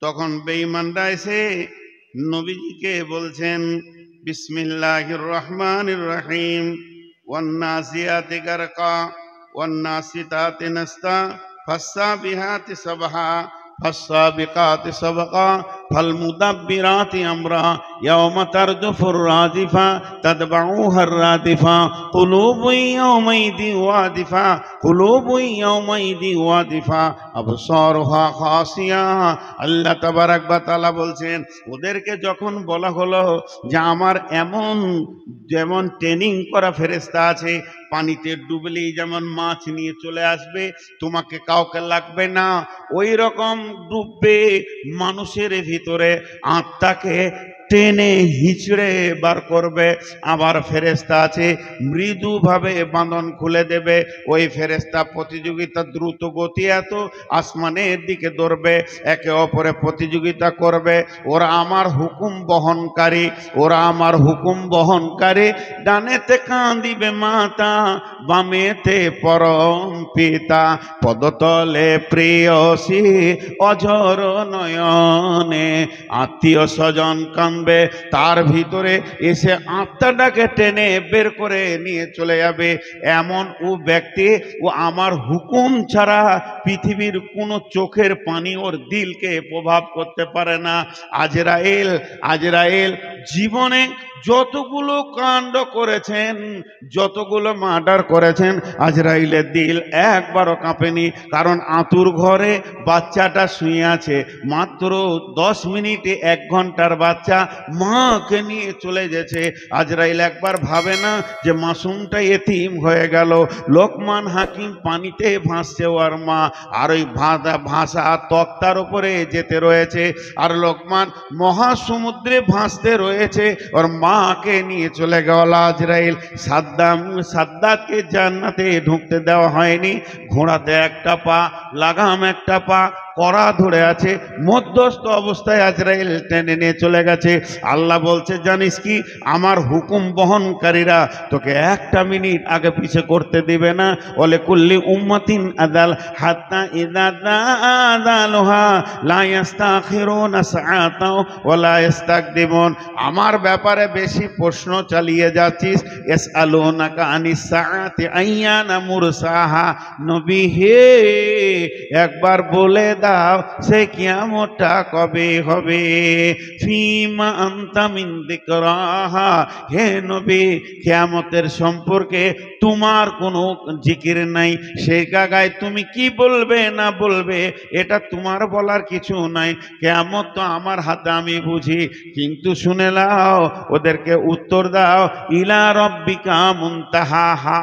তখন বেঈমানরা এসে নবীজিকে বলছেন, বিসমিল্লাহির রহমানির রহিম, ওয়ান নাসিয়াতি গারকা ওয়ান নাসিতাতি নাসতা ফাসসাবিহাতি সাবহা فالسابقات سبقا فالمدبرات أمرا يوم ترجف الرادفة تتبعوها الرادفة قلوب يومئذ واجفة قلوب يومئذ واجفة أبصارها خاشعة। আল্লাহ তাবারাক ওয়া তাআলা বলছেন, ওদেরকে যখন বলা হলো যে আমার এমন যেমন ট্রেনিং করা ফেরেশতা আছে, পানিতে ডুবলেই যেমন মাছ নিয়ে চলে আসবে, তোমাকে কাউকে লাগবে না, ওই রকম ডুববে মানুষের ভিতরে আত্মাকে টেনে হিচড়ে বার করবে। আবার ফেরেশতা আছে মৃদুভাবে বাঁধন খুলে দেবে, ওই ফেরেশতা প্রতিযোগিতা দ্রুত গতি এত আসমানের দিকে দৌড়বে, একে অপরে প্রতিযোগিতা করবে। ওরা আমার হুকুম বহনকারী, ওরা আমার হুকুম বহনকারী। ডানেতে কাঁদিবে মাতা, বামেতে পরম পিতা, পদতলে প্রেয়সী অঝর নয়নে। আত্মীয় স্বজন কাঁদবে, তার ভিতরে এসে আত্মাটাকে টেনে বের করে নিয়ে চলে যাবে। এমন ও ব্যক্তি, ও আমার হুকুম ছাড়া পৃথিবীর কোনো চোখের পানি ওর দিলকে প্রভাব করতে পারে না। আজরাইল, আজরাইল জীবনে যতগুলো কাণ্ড করেছেন, যতগুলো মার্ডার করেছেন, আজরাইলের দিল একবারও কাঁপেনি। কারণ আতুর ঘরে বাচ্চাটা শুয়ে আছে, মাত্র 10 মিনিটে 1 ঘন্টার বাচ্চা মাকে নিয়ে চলে গেছে। আজরাইল একবার ভাবে না যে মাসুমটা এতিম হয়ে গেল। লোকমান হাকিম পানিতে ভাসছে ওর মা, আর ওই ভাসা তক্তার উপরে যেতে রয়েছে, আর লোকমান মহাসমুদ্রে ভাসতে রয়েছে, ওর মাকে নিয়ে চলে গেল আজরাইল। সাদ্দাতকে জান্নাতে ঢুকতে দেওয়া হয়নি। ঘোড়াতে একটা পা, লাগাম একটা পা, কড়া ধরে আছে, মধ্যস্থ অবস্থায় আজরাইল টেনে নিয়ে চলে গেছে। আল্লাহ বলছে, জানিস কি, আমার হুকুম বহনকারীরা তোকে 1 মিনিট আগে পিছে করতে দিবে না। ওলে কুল্লি উম্মাতিন আদাল হাত্তা ইযা আদালুহা লা ইস্তাখিরুনা সাআতাও ওয়া লা ইস্তাকদিমুন। আমার ব্যাপারে বেশি প্রশ্ন চালিয়ে যাচ্ছিস। ইয়াসআলুনাকা আনিস সাআতি আইয়ানা মুরসাহা। নবী হে, একবার বলে দাও সে কিয়ামতটা কবে হবে। ফিমা আনতা মিন যিকরাহা। হে নবী, কিয়ামতের সম্পর্কে তোমার কোনো জিকির নাই, সেই জায়গায় তুমি কি বলবে না বলবে এটা তোমার বলার কিছু নাই। কিয়ামত তো আমার হাতে, আমি বুঝি। কিন্তু শুনে নাও, ওদেরকে উত্তর দাও, ইলা রব্বিকা মুনতাহাহা।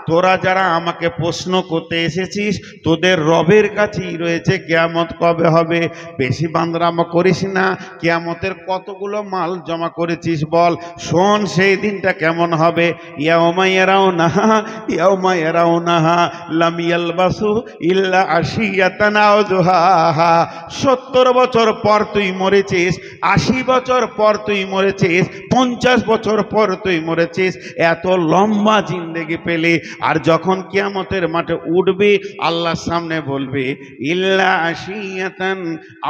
তোরা যারা আমাকে প্রশ্ন করতে এসেছিস, তোদের রবের কাছেই রয়েছে কিয়ামত কবে হবে। বেশি বান্দরামো করিস না। কিয়ামতের কতগুলো মাল জমা করেছিস বল, শোন সেই দিনটা কেমন হবে। ইয়াউমা ইয়ারাউনাহা, ইয়াউমা ইয়ারাউনাহা লাম ইয়ালবাসু ইল্লা আশিয়াতান আও দুহাহা। 70 বছর পর তুই মরেছিস, 80 বছর পর তুই মরেছিস, 50 বছর পর তুই মরেছিস, এত লম্বা জিন্দেগি পেলি। আর যখন কিয়ামতের মাঠে উঠবি, আল্লাহর সামনে বলবি, ইল্লা আশিয়াতান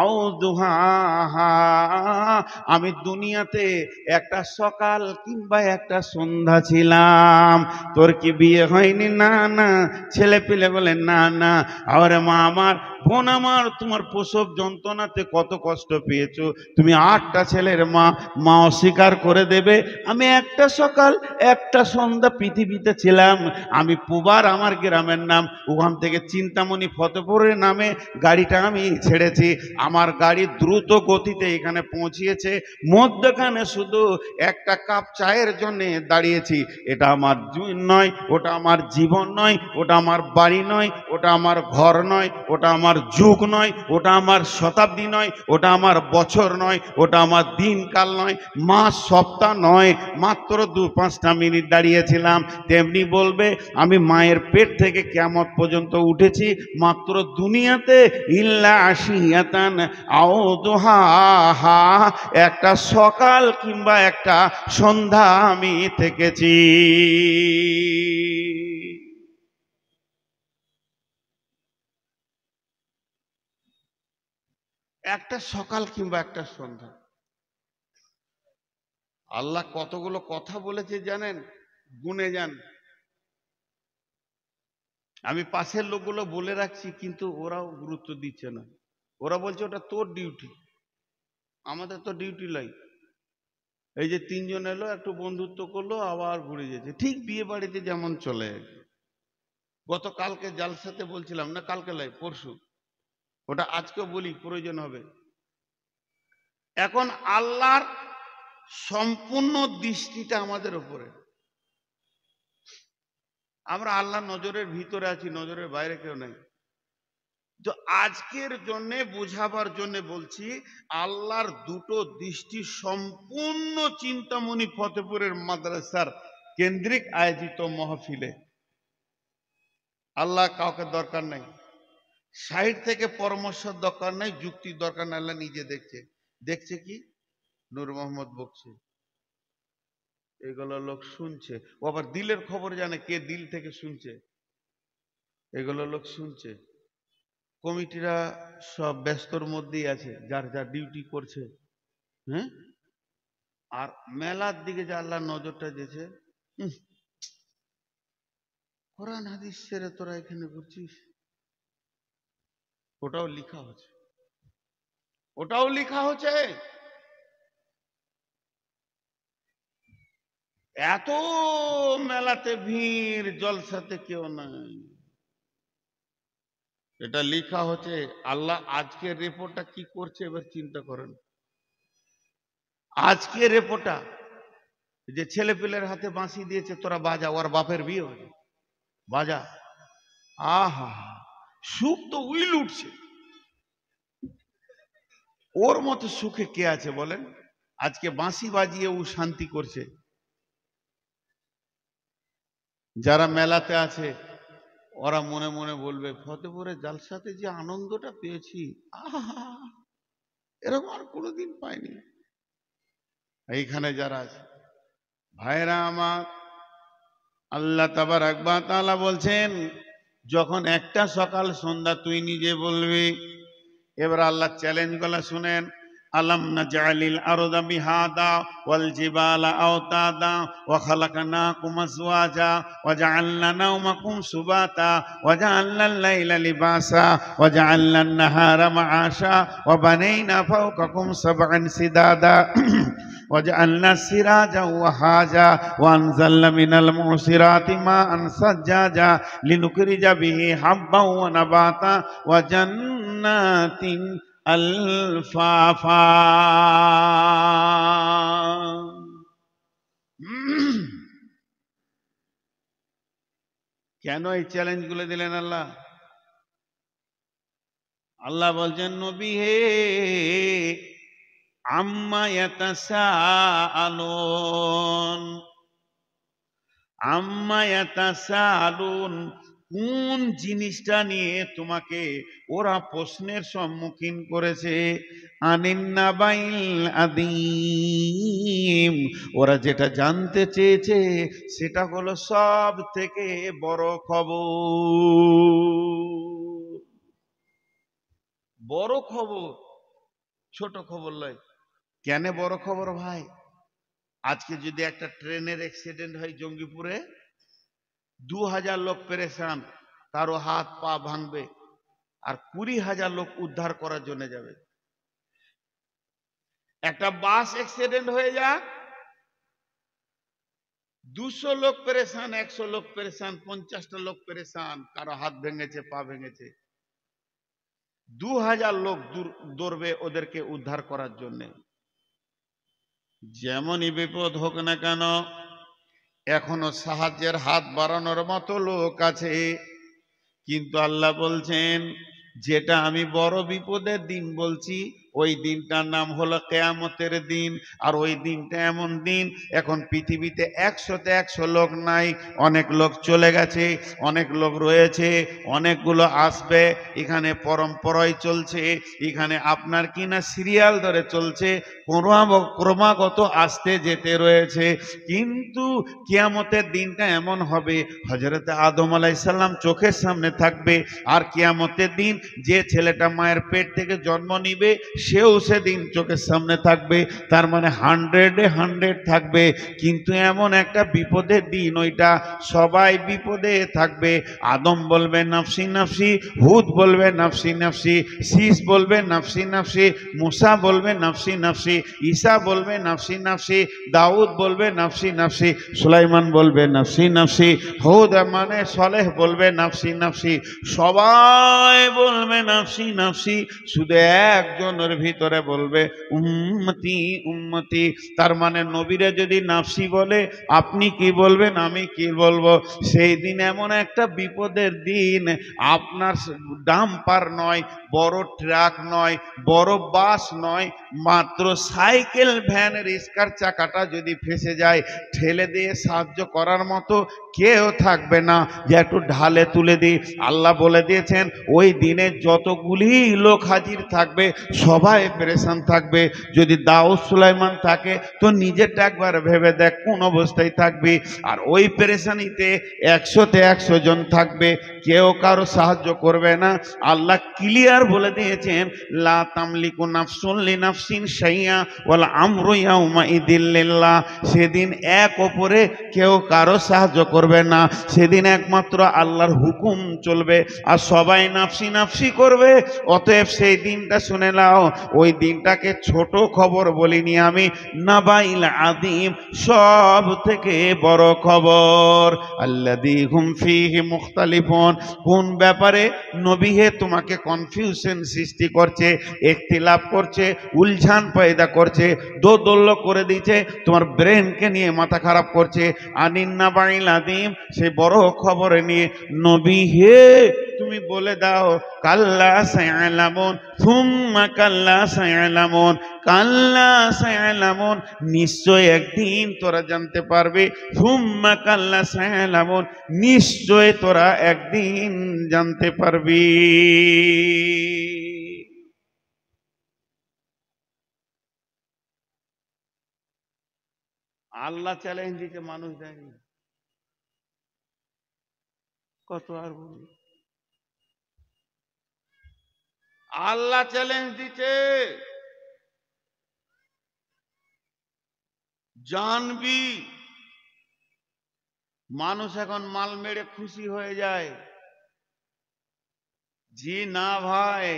আও দুহাহা। আমি দুনিয়াতে একটা সকাল কিংবা একটা সন্ধ্যা ছিলাম। তোর কি বিয়ে হয়নি? না না। ছেলে পেলে বলে না না। আরে মা আমার, বোন আমার, তোমার প্রসব যন্ত্রণাতে কত কষ্ট পেয়েছো। তুমি 8টা ছেলের মা, মা অস্বীকার করে দেবে। আমি একটা সকাল একটা সন্ধ্যা পৃথিবীতে ছিলাম। আমি পুবার, আমার গ্রামের নাম, ওখান থেকে চিন্তামণি ফতেপুরের নামে গাড়িটা আমি ছেড়েছি। আমার গাড়ি দ্রুত গতিতে এখানে পৌঁছিয়েছে, মধ্যখানে শুধু একটা কাপ চায়ের জন্য দাঁড়িয়েছি। এটা আমার নয়, ওটা আমার জীবন নয়, ওটা আমার বাড়ি নয়, ওটা আমার ঘর নয়, ওটা আমার যুগ নয়, ওটা আমার শতাব্দী নয়, ওটা আমার বছর নয়, ওটা আমার দিনকাল নয়, মাস সপ্তাহ নয়, মাত্র 2-5টা মিনিট দাঁড়িয়েছিলাম। তেমনি বলবে, আমি মায়ের পেট থেকে কিয়ামত পর্যন্ত উঠেছি মাত্র দুনিয়াতে ইল্লা আশিয়াতান আও দুহাহা। একটা সকাল কিংবা একটা সন্ধ্যা আমি থেকেছি। একটা সকাল কিংবা একটা সন্ধ্যা। আল্লাহ কতগুলো কথা বলেছে জানেন? গুনে যান। আমি পাশের লোকগুলো বলে রাখছি, কিন্তু ওরাও গুরুত্ব দিচ্ছে না। ওরা বলছে ওটা তোর ডিউটি, আমাদের তো ডিউটি লাই। এই যে তিনজন এলো, একটু বন্ধুত্ব করলো, আবার ঘুরে যেছে, ঠিক বিয়ে বাড়িতে যেমন চলে। গতকালকে জালসাতে বলছিলাম না, কালকে লাই পরশু, ওটা আজকেও বলি, প্রয়োজন হবে। এখন আল্লাহর সম্পূর্ণ দৃষ্টিটা আমাদের উপরে। আমরা আল্লাহ নজরের ভিতরে আছি, নজরের বাইরে কেউ নাই। তো আজকের জন্য বুঝাবার জন্য বলছি, আল্লাহর দুটো দৃষ্টি সম্পূর্ণ চিন্তামণি ফতেপুরের মাদ্রাসার কেন্দ্রিক আয়োজিত মহফিলে। আল্লাহ কাউকে দরকার নাই, সাইড থেকে পরামর্শ দরকার নাই, যুক্তির দরকার নাই, আল্লাহ নিজে দেখছে। দেখছে কি? নূর মোহাম্মদ বকছে, এগুলো লোক শুনছে। ও আবার দিলের খবর জানে, কে দিল থেকে শুনছে, এগুলো লোক শুনছে। কমিটিরা সব ব্যস্তর মধ্যেই আছে, যার যার ডিউটি করছে। হ্যাঁ, আর মেলার দিকে যে আল্লাহ নজরটা দিয়েছে, কোরআন হাদিস ছেড়ে তোরা এখানে করছিস, ওটাও লেখা হচ্ছে, ওটাও লেখা হচ্ছে। এত মেলাতে ভিড়, জলসাতে কেউ নাই, এটা লেখা হচ্ছে। আল্লাহ আজকের রিপোর্টটা কি করছে এবার চিন্তা করেন। আজকে রিপোর্টটা যে ছেলে পেলের হাতে বাঁশি দিয়েছে, তোরা বাজা, ওর বাপের বিয়ে হয়েছে, বাজা। আহা, সুখ তো উইল উঠছে। ওর মতো সুখে কে আছে বলেন? আজকে বাঁশি বাজিয়ে ও শান্তি করছে। যারা মেলাতে আছে ওরা মনে মনে বলবে, ফতেপুরে জালসাতে যে আনন্দটা পেয়েছি, আহা, এরকম আর কোনোদিন পাইনি। এইখানে যারা আছে ভাইরা আমার, আল্লাহ তাবারাক ওয়া তাআলা বলছেন, যখন একটা সকাল সন্ধ্যা তুই নিজে বলবি। এবার আল্লাহ চ্যালেঞ্জ গুলা শুনেন। আলাম নাজআলিল আরদা মিহাদা ওয়াল জিবালা আওতাদা ওয়া খালাকনাকুম আজওয়াজা ওয়া জাআলনা নাওমাকুম সুবাতা ওয়া জাআলনাল লাইলা লিবাসা ওয়া জাআলনান নাহারা মাআশা ওয়া বানাইনা ফাওকাকুম সাবআন সিদাদা وجعلنا سراجا وهاجا وانزلنا من المعصرات ماء ثجاجا لنخرج به حبا ونباتا وجنات الفافا। কেন এই চ্যালেঞ্জ গুলো দিলেন আল্লাহ? আল্লাহ বলছেন, নবী হে, আম্মা ইয়াতাসাআলুন, আম্মা ইয়াতাসাআলুন, কোন জিনিসটা নিয়ে তোমাকে ওরা প্রশ্নের সম্মুখীন করেছে? আনিন নাবাইল আযীম, ওরা যেটা জানতে চেয়েছে সেটা হলো সব থেকে বড় খবর। বড় খবর, ছোট খবর নয়। কেন বড় খবর ভাই? আজকে যদি একটা ট্রেনের অ্যাক্সিডেন্ট হয় জঙ্গিপুরে, 2000 লোক পেরেশান, কারো হাত পা ভাঙবে, আর 20,000 লোক উদ্ধার করার জন্য যাবে। একটা বাস অ্যাক্সিডেন্ট হয়ে যাক, 200 লোক পেরেশান, 100 লোক পেরেশান, 50টা লোক পেরেশান, কারো হাত ভেঙেছে, পা ভেঙেছে, 2000 লোক দৌড়বে ওদেরকে উদ্ধার করার জন্য। যেমনই বিপদ হোক না কেন, এখনো সাহায্যের হাত বাড়ানোর মতো লোক আছে। কিন্তু আল্লাহ বলছেন, যেটা আমি বড় বিপদের দিন বলছি, ওই দিনটার নাম হলো কিয়ামতের দিন। আর ওই দিনটা এমন দিন, এখন পৃথিবীতে 100তে 100 লোক নাই, অনেক লোক চলে গেছে, অনেক লোক রয়েছে, অনেকগুলো আসবে। এখানে পরম্পরায় চলছে, এখানে আপনার কিনা সিরিয়াল ধরে চলছে, ক্রমাগত আসতে যেতে রয়েছে। কিন্তু কিয়ামতের দিনটা এমন হবে, হযরত আদম আলাইহিস সালাম চোখের সামনে থাকবে। আর কিয়ামতের দিন যে ছেলেটা মায়ের পেট থেকে জন্ম নিবে, সেও সেদিন চোখের সামনে থাকবে, তার মানে 100-100 থাকবে। কিন্তু এমন একটা বিপদের দিন, ওইটা সবাই বিপদে থাকবে। আদম বলবে নাফসি নাফসি, হুদ বলবে নাফসি নাফসি, শীষ বলবে নাফসি নাফসি, মুসা বলবে নাফসি নাফসি, ঈসা বলবে নাফসি নাফসি, দাউদ বলবে নাফসি নাফসি, সুলাইমান বলবে নাফসি নাফসি, হুদ মানে সলেহ বলবে নাফসি নাফসি, সবাই বলবে নাফসি নাফসি। শুধু একজনের ভিতরে বলবে উম্মতি উম্মতি। তার মানে নবীরা যদি নাফসি বলে, আপনি কি বলবেন, আমি কি বলবো? সেই দিন এমন একটা বিপদের দিন, আপনার ডাম্পার নয়, বড় ট্রাক নয়, বড় বাস নয়, মাত্র সাইকেল ভ্যান রিস্কার চাকাটা যদি ফেসে যায়, ঠেলে দিয়ে সাহায্য করার মতো কেউ থাকবে না যে একটু ঢালে তুলে দিই। আল্লাহ বলে দিয়েছেন ওই দিনে যতগুলি লোক হাজির থাকবে সবাই পেরেশান থাকবে। যদি দাউদ সুলাইমান থাকে তো নিজেরটা একবার ভেবে দেখ কোন অবস্থায় থাকবি। আর ওই পেরেশানিতে 100-তে 100 জন থাকবে, কেউ কারো সাহায্য করবে না। আল্লাহ ক্লিয়ার বলে দিয়েছেন লা তামলিকু নাফসুন লিনাফসিন শাইআ ওয়াল আমরু ইয়াউমাইযিন লিল্লাহ। সেদিন এক অপরে কেউ কারো সাহায্য করবে না, সেদিন একমাত্র আল্লাহর হুকুম চলবে আর সবাই নাফসি নাফসি করবে। অতএব সেই দিনটা শুনে নাও, ওই দিনটাকে ছোট খবর বলিনি আমি, নাবাইল আযীম, সব থেকে বড় খবর। আল্লাযী হুম ফীহি মুখতালিফুন, কোন ব্যাপারে নবী হে তোমাকে কনফিউশন সৃষ্টি করছে, ইখতিলাফ করছে, উলঝান পয়দা করছে, দোদুল্য করে দিচ্ছে, তোমার ব্রেনকে নিয়ে মাথা খারাপ করছে। আনিন নাবাইল আযীম, সেই বড় খবর নিয়ে নবী হে তুমি বলে দাও কাল্লা সায়ালামুন সুম্মা কাল্লা সায়ালামুন, কাল্লা সায়ালামুন, নিশ্চয় একদিন তোরা জানতে পারবে, সুম্মা কাল্লা সায়ালামুন, নিশ্চয় তোরা একদিন জানতে পারবি। আল্লাহ চ্যালেঞ্জ দিতে মানুষ দেয়নি, কত আর বলি। আল্লাহ চ্যালেঞ্জ দিচ্ছে, জানবি। মানুষ এখন মাল মেরে খুশি হয়ে যায়, জি না ভাই,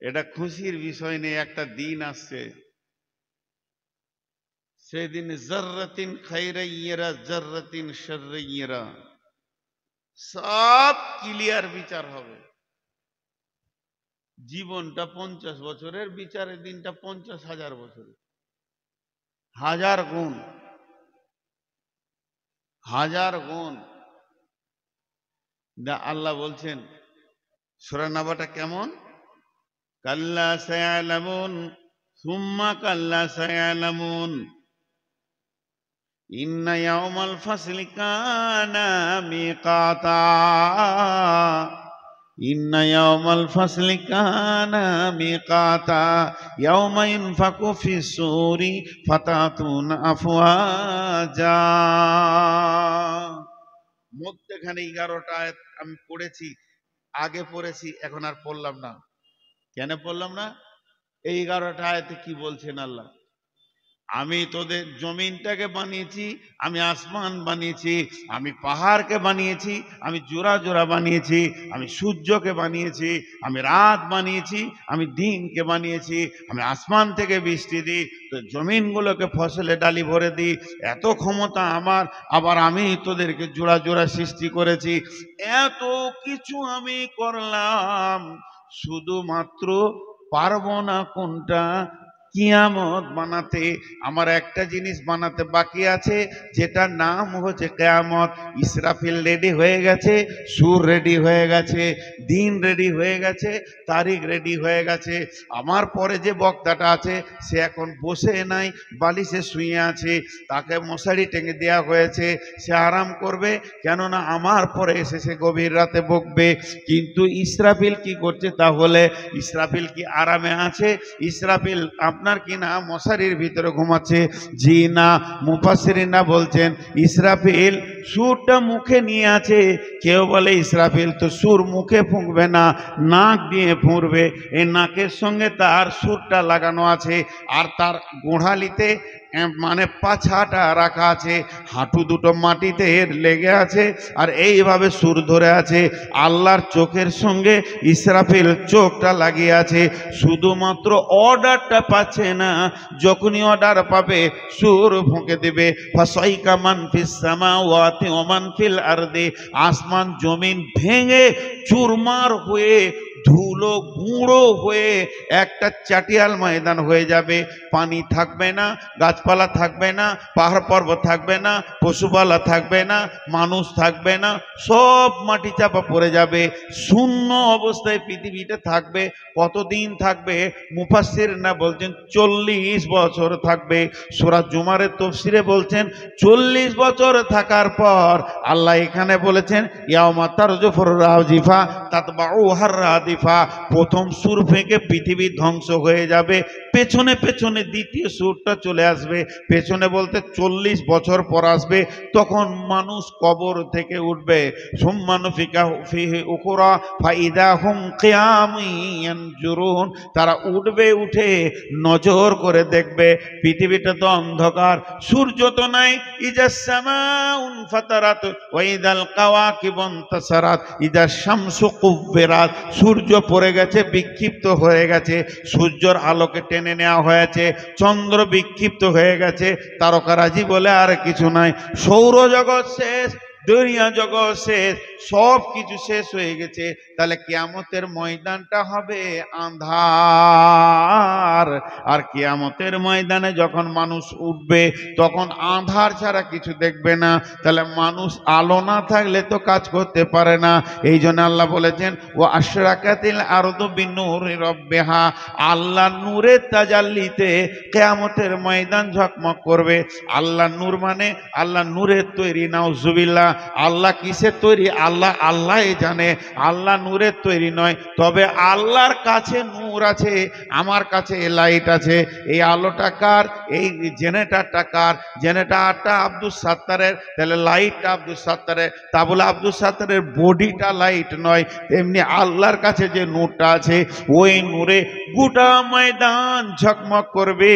এটা খুশির বিষয় নেই। একটা দিন আসছে, সেদিন জাররাতিন খায়রাইয়্যিরা জাররাতিন শাররাইয়্যিরা, সব ক্লিয়ার বিচার হবে। জীবনটা 50 বছরের, বিচারের দিনটা 50,000 বছরের, 1000 গুণ, 1000 গুণ। আল্লাহ বলছেন সূরা নাবাটা কেমন, কাল্লা সায়ালামুন সুম্মা কাল্লা সায়ালামুন ইন্না ইয়াউমাল ফাসলি কানা মিকাতা, ইন্না ইয়াউমাল ফাসলি কানা মিকাতা, ইয়াউমা ইনফাকু ফিস-সূরি ফাতাতুনা আফওয়াজা। মধ্যখানে 11টা আয়াত আমি পড়েছি, আগে পড়েছি, এখন আর পড়লাম না। কেন পড়লাম না? এই 11টা আয়াতে কি বলছেন আল্লাহ, আমি তোদের জমিনটাকে বানিয়েছি, আমি আসমান বানিয়েছি, আমি পাহাড়কে বানিয়েছি, আমি জোড়া জোড়া বানিয়েছি, আমি সূর্যকে বানিয়েছি, আমি রাত বানিয়েছি, আমি দিনকে বানিয়েছি, আমি আসমান থেকে বৃষ্টি দিই, তো জমিনগুলোকে ফসলে ডালি ভরে দিই, এত ক্ষমতা আমার। আবার আমি তোদেরকে জোড়া জোড়া সৃষ্টি করেছি, এত কিছু আমি করলাম, শুধুমাত্র পারবো না কোনটা, কিয়ামত বানাতে। আমার একটা জিনিস বানাতে বাকি আছে, যেটার নাম হচ্ছে কিয়ামত। ইসরাফিল রেডি হয়ে গেছে, সুর রেডি হয়ে গেছে, দিন রেডি হয়ে গেছে, তারিখ রেডি হয়ে গেছে। আমার পরে যে বক্তাটা আছে সে এখন বসে নাই, বালিশে শুয়ে আছে, তাকে মশারি টেঙে দেওয়া হয়েছে, সে আরাম করবে, কেননা আমার পরে এসে সে গভীর রাতে বকবে। কিন্তু ইসরাফিল কি করছে তাহলে? ইসরাফিল কি আরামে আছে? ইসরাফিল আপনার কি না মশারির ভিতরে ঘুমাচ্ছে? জি না। মুফাসসিরিনরা বলছেন ইসরাফিল সুরটা মুখে নিয়ে আছে। কেউ বলে ইসরাফিল তো সুর মুখে ফুঁকবে না, নাক দিয়ে ফুঁকবে। এই নাকের সঙ্গে তার সুরটা লাগানো আছে, আর তার গোড়ালিতে মানে পাছাটা রাখা আছে, হাঁটু দুটো মাটিতে লেগে আছে, আর এইভাবে সুর ধরে আছে। আল্লাহর চোখের সঙ্গে ইসরাফিল চোখটা লাগিয়ে আছে, শুধুমাত্র অর্ডারটা পাচ্ছে না। যখনই অর্ডার পাবে সুর ফুঁকে দেবে। ফাসাইকা মান ফিস সামাওয়াতি ওয়া মান ফিল আরদি, আসমান জমিন ভেঙে চুরমার হয়ে ধুলো গুঁড়ো হয়ে একটা চাটিয়াল ময়দান হয়ে যাবে। পানি থাকবে না, গাছপালা থাকবে না, পাহাড় পর্বত থাকবে না, পশুপালা থাকবে না, মানুষ থাকবে না, সব মাটি চাপা পড়ে যাবে। শূন্য অবস্থায় পৃথিবীটা থাকবে। কতদিন থাকবে? মুফাসসির না বলছেন 40 বছর থাকবে। সূরা জুমারের তাফসীরে বলছেন 40 বছর থাকার পর আল্লাহ এখানে বলেছেন ইয়াউমা তারজুফুর রাজিফা তাতবাউহার রাদিফা, প্রথম সুর ফেঁকে পৃথিবী ধ্বংস হয়ে যাবে। পেছনে পেছনে দ্বিতীয় সুরটা চলে আসবে। পেছনে বলতে 40 বছর পর আসবে। তখন মানুষ কবর থেকে উঠবে। সুম্মা নুফিকা ফিহি উখরা ফাইদা হুম কিয়ামুন ইয়ানজুরুন, তারা উঠবে, উঠে নজর করে দেখবে পৃথিবীটা তো অন্ধকার, সূর্য তো নাই। ইজাস সামাউন ফাতারাত ওয়া ইদাল কাওয়াকিবু ইনতাসারাত ইজাস শামসু কুব্বিরাত, সূর্য পড়ে গেছে, বিক্ষিপ্ত হয়ে গেছে, সূর্যের আলোকে টেনে নেওয়া হয়েছে, চন্দ্র বিক্ষিপ্ত হয়ে গেছে, তারকারাজি বলে আর কিছু নাই, সৌরজগৎ শেষ, দুনিয়া জগৎ শেষ, সব কিছু শেষ হয়ে গেছে। তাহলে কিয়ামতের ময়দানটা হবে আঁধার। আর কিয়ামতের ময়দানে যখন মানুষ উঠবে তখন আঁধার ছাড়া কিছু দেখবে না। তাহলে মানুষ আলো না থাকলে তো কাজ করতে পারে না। এই জন্য আল্লাহ বলেছেন ও আশরাকাতিল আরদু বিনূরি রাব্বিহা, আল্লাহ নূরের তাজাল্লিতে কিয়ামতের ময়দান ঝকমক করবে। আল্লাহ নূর মানে আল্লাহ নূরের তৈরি, নাউজুবিল্লাহ। আল্লাহ কিসের তৈরি? আল্লাহই জানে। আল্লাহ নূরের তৈরি নয়, তবে আল্লাহর কাছে নূর আছে, আমার কাছে লাইট আছে। এই আলোটা কার? এই জেনারেটরটা কার? জেনারেটরটা আব্দুল সাত্তারের, তাহলে লাইটটা আব্দুল সাত্তারের। তা বলে আব্দুল সাত্তারের বডিটা লাইট নয়, তেমনি আল্লাহর কাছে যে নূরটা আছে ওই নূরে গোটা ময়দান ঝকমক করবে।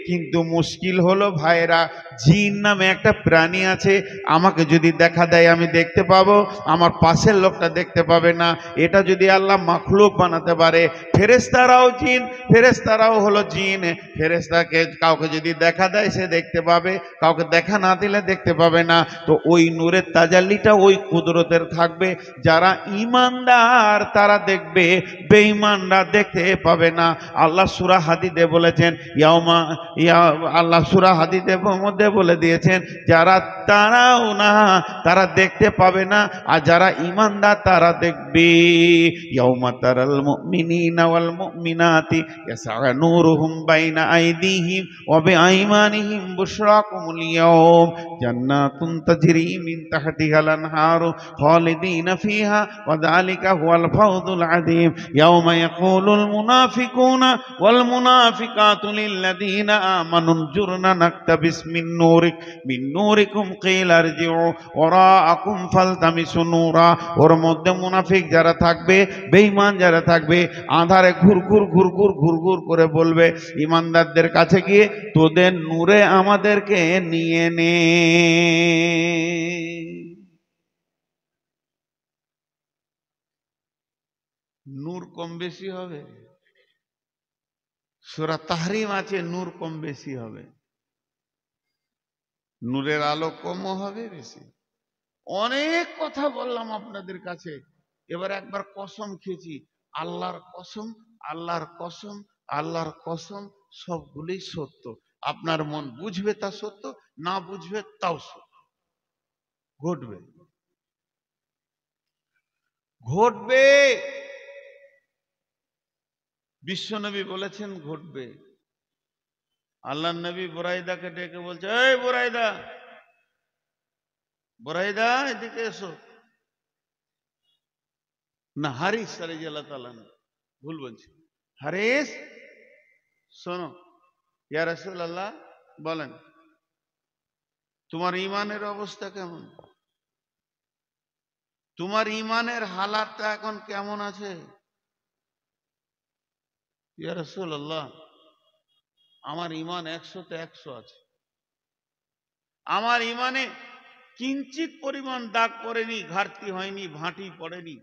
কিন্তু মুশকিল হলো ভাইরা, জিন নামে একটা প্রাণী আছে, আমাকে যদি দেখা দেয় আমি দেখতে পাবো, আমার পাশের লোকটা দেখতে পাবে না। এটা যদি আল্লাহ মাখলুক বানাতে পারে, ফেরেশতারাও জিন, ফেরেশতারাও হলো জিন। ফেরেশতাকে কাউকে যদি দেখা দেয় সে দেখতে পাবে, কাউকে দেখা না দিলে দেখতে পাবে না। তো ওই নূরের তাজাল্লিটা ওই কুদরতের থাকবে। যারা ঈমানদার তারা দেখবে, বেঈমানরা দেখতে পাবে না। আল্লাহ সূরা হাদীদে বলেছেন আল্লাহ সূরা হাদীদের মধ্যে বলে দিয়েছেন যারা তারাও না, তারা দেখতে পাবে না, আর যারা ঈমানদার তারা দেখবে। ইয়াউমা তারাল মুমিনিনা ওয়াল মুমিনাতি ইয়াসআ নূরুহুম বাইনা আইদিহিম ওয়া বিআইমানিহিম বুশরাকুমুল ইয়াউম জান্নাতুন তাজরি মিন তাহতিহাল আনহারু খালিদিনা ফিহা ওয়া যালিকা হুয়াল ফাওজুল আযীম। ইয়াউমা ইয়াকুলুল মুনাফিকুনা ওয়াল মুনাফিকাতু লিল্লাযীনা আমানু জুরনা নাকতাবিস মিন নূরিকুম কিলা ইরজিউ ওয়ারাআকুম ফালতামিসু নূরা। ওর মধ্যে মুনাফিক যারা থাকবে, বেঈমান যারা থাকবে, আঁধারে ঘুরঘুর করে বলবে ঈমানদারদের কাছে গিয়ে তোদের নূরে আমাদেরকে নিয়ে নে। নূর কম বেশি হবে? সূরা তাহরিম আছে নূর কম বেশি হবে, নূরের আলো কমও হবে বেশি। অনেক কথা বললাম আপনাদের কাছে, এবার একবার কসম খেয়েছি, আল্লাহর কসম, আল্লাহর কসম, আল্লাহর কসম, সবগুলোই সত্য। আপনার মন বুঝবে তা সত্য, না বুঝবে তাও সত্য। ঘটবে, ঘটবে। বিশ্বনবী বলেছেন ঘটবে। আল্লাহ নবী বুরাইদাকে ডেকে বলছে, এই বুরাইদা, বুরাইদা এদিকে এসো। না, হারিস রাদিয়াল্লাহু তাআলা, ভুল বলছি, হারিস শোনো। ইয়া রাসূলুল্লাহ বলেন, তোমার ঈমানের অবস্থা কেমন? তোমার ইমানের হালাতটা এখন কেমন আছে? ইয়া রাসূলুল্লাহ, আমার ইমান 100-তে 100 আছে। আমার ইমানে কিঞ্চিত পরিমাণ দাগ পড়েনি, ঘাটতি হয়নি, ভাঁটি পড়েনি।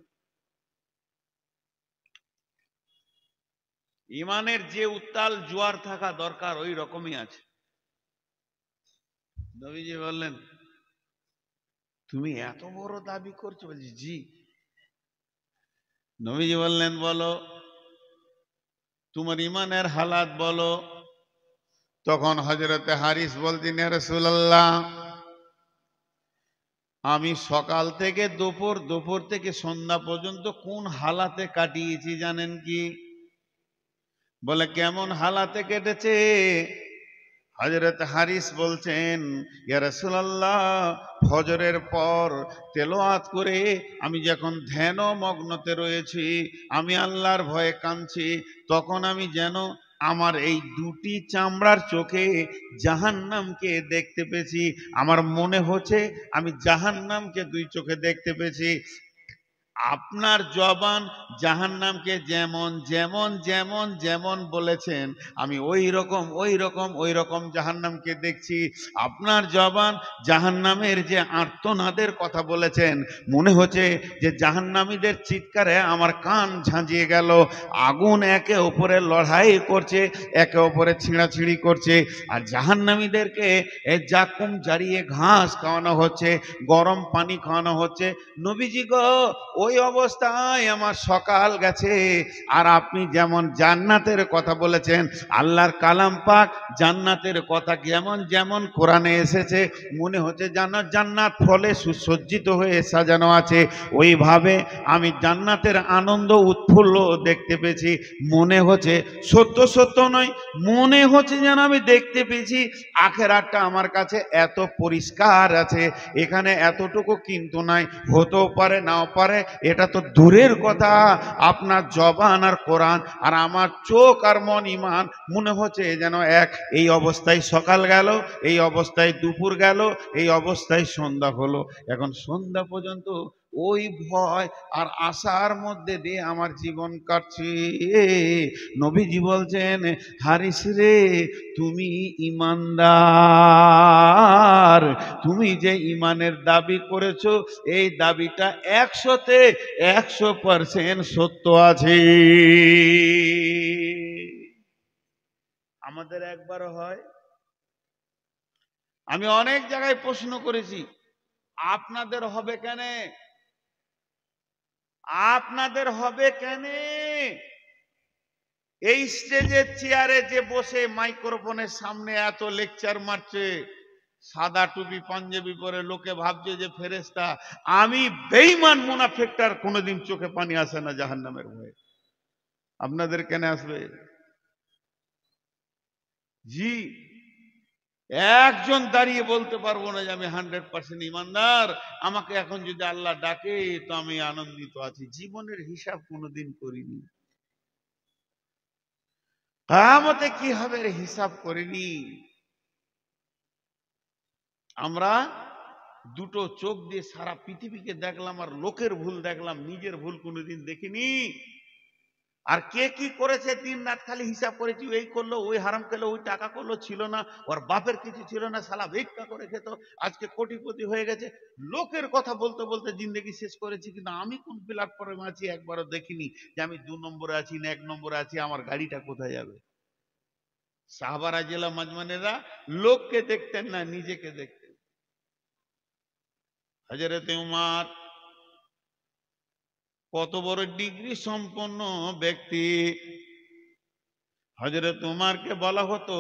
ইমানের যে উত্তাল জোয়ার থাকা দরকার ওই রকমই আছে। নবীজি বললেন, তুমি এত বড় দাবি করছো? বলছি জি। নবীজি বললেন, বলো তোমার ইমানের হালাত বলো। তখন হযরতে হারিস বলতেন, ইয়া রাসূলুল্লাহ, আমি সকাল থেকে দুপুর, দুপুর থেকে সন্ধ্যা পর্যন্ত কোন হালাতে কাটিয়েছি জানেন কি? বলে কেমন হালাতে কেটেছে? হযরত হারিস বলছেন, ইয়া রাসূলুল্লাহ, ফজরের পর তেলাওয়াত করে আমি যখন ধ্যান মগ্নতে রয়েছি, আমি আল্লাহর ভয়ে কাঁদছি, তখন আমি যেন আমার এই দুটি চামড়ার চোখে জাহান্নামকে দেখতে পেয়েছি। আমার মনে হচ্ছে আমি জাহান্নামকে দুই চোখে দেখতে পেয়েছি। আপনার জবান জাহান্নামকে যেমন যেমন যেমন যেমন বলেছেন, আমি ওই রকম জাহান্নামকে দেখছি। আপনার জবান জাহান্নামের যে আর্তনাদের কথা বলেছেন, মনে হচ্ছে যে জাহান্নামীদের চিৎকারে আমার কান ঝাঁঝিয়ে গেল। আগুন একে অপরে লড়াই করছে, একে অপরে ছিঁড়াছিঁড়ি করছে, আর জাহান্নামীদেরকে জাকুম জ্বালিয়ে ঘাস খাওয়ানো হচ্ছে, গরম পানি খাওয়ানো হচ্ছে। নবীজি গো, ওই অবস্থায় আমার সকাল গেছে। আর আপনি যেমন জান্নাতের কথা বলেছেন, আল্লাহর কালাম পাক জান্নাতের কথা যেমন যেমন কোরআনে এসেছে, মনে হচ্ছে জান্নাত জান্নাত ফলে সুসজ্জিত হয়ে সাজানো আছে। ওইভাবে আমি জান্নাতের আনন্দ উৎফুল্ল দেখতে পেয়েছি। মনে হচ্ছে সত্য সত্য নয়, মনে হচ্ছে যেন আমি দেখতে পেয়েছি আখেরাতটা আমার কাছে এত পরিষ্কার আছে। এখানে এতটুকু কিন্তু নাই, হতেও পারে নাও পারে, এটা তো দূরের কথা। আপনার জবান আর কোরআন আর আমার চোখ আর মন ইমান মনে হচ্ছে যেন এক। এই অবস্থায় সকাল গেল, এই অবস্থায় দুপুর গেল, এই অবস্থায় সন্ধ্যা হলো। এখন সন্ধ্যা পর্যন্ত ওই ভয় আর আশার মধ্যে দিয়ে আমার জীবন কাটছে। নবীজি বলছেন, হারিস রে, তুমি ইমানদার, তুমি যে ইমানের দাবি করেছো, এই দাবিটা 100-তে 100% সত্য আছে। আমাদের একবারও হয়? আমি অনেক জায়গায় প্রশ্ন করেছি, আপনাদের হবে কেন? আপনাদের হবে কেন? এই স্টেজের চেয়ারে যে বসে মাইক্রোফোনের সামনে এত লেকচার মারছে, সাদা টুপি পাঞ্জাবি পরে, লোকে ভাবছে যে ফেরেশতা। আমি বেঈমান মুনাফিকটার কোনোদিন চোখে পানি আসে না জাহান্নামের ভয়ে। আপনাদের কেন আসবে? জি, একজন দাঁড়িয়ে বলতে পারবো না যে আমি 100% ইমানদার। আমাকে এখন যদি আল্লাহ ডাকে তো আমি আনন্দিত আছি। জীবনের হিসাব কোনোদিন করিনি, কিয়ামতে কি হবে হিসাব করিনি। আমরা দুটো চোখ দিয়ে সারা পৃথিবীকে দেখলাম, আর লোকের ভুল দেখলাম, নিজের ভুল কোনোদিন দেখিনি। আর কে কি করেছে দিন রাত খালি হিসাব করেছি, এই করলো, ওই হারাম খেলো, ওই টাকা করলো, ছিল না, ওর বাপের কিছু ছিল না, শালা ভিক্ষা করে খেত, আজকে কোটিপতি হয়ে গেছে। লোকের কথা বলতে বলতে জিন্দগি শেষ করেছি, কিন্তু আমি কোন প্ল্যাটফর্মে আছি একবারও দেখিনি যে আমি 2 নম্বরে আছি না 1 নম্বরে আছি, আমার গাড়িটা কোথায় যাবে। সাহাবারা জেলা মাজমানেরা লোককে দেখতেন না, নিজেকে দেখতেন। হযরতে উমর কত বড় ডিগ্রি সম্পন্ন ব্যক্তি। হযরত উমরকে বলা হতো,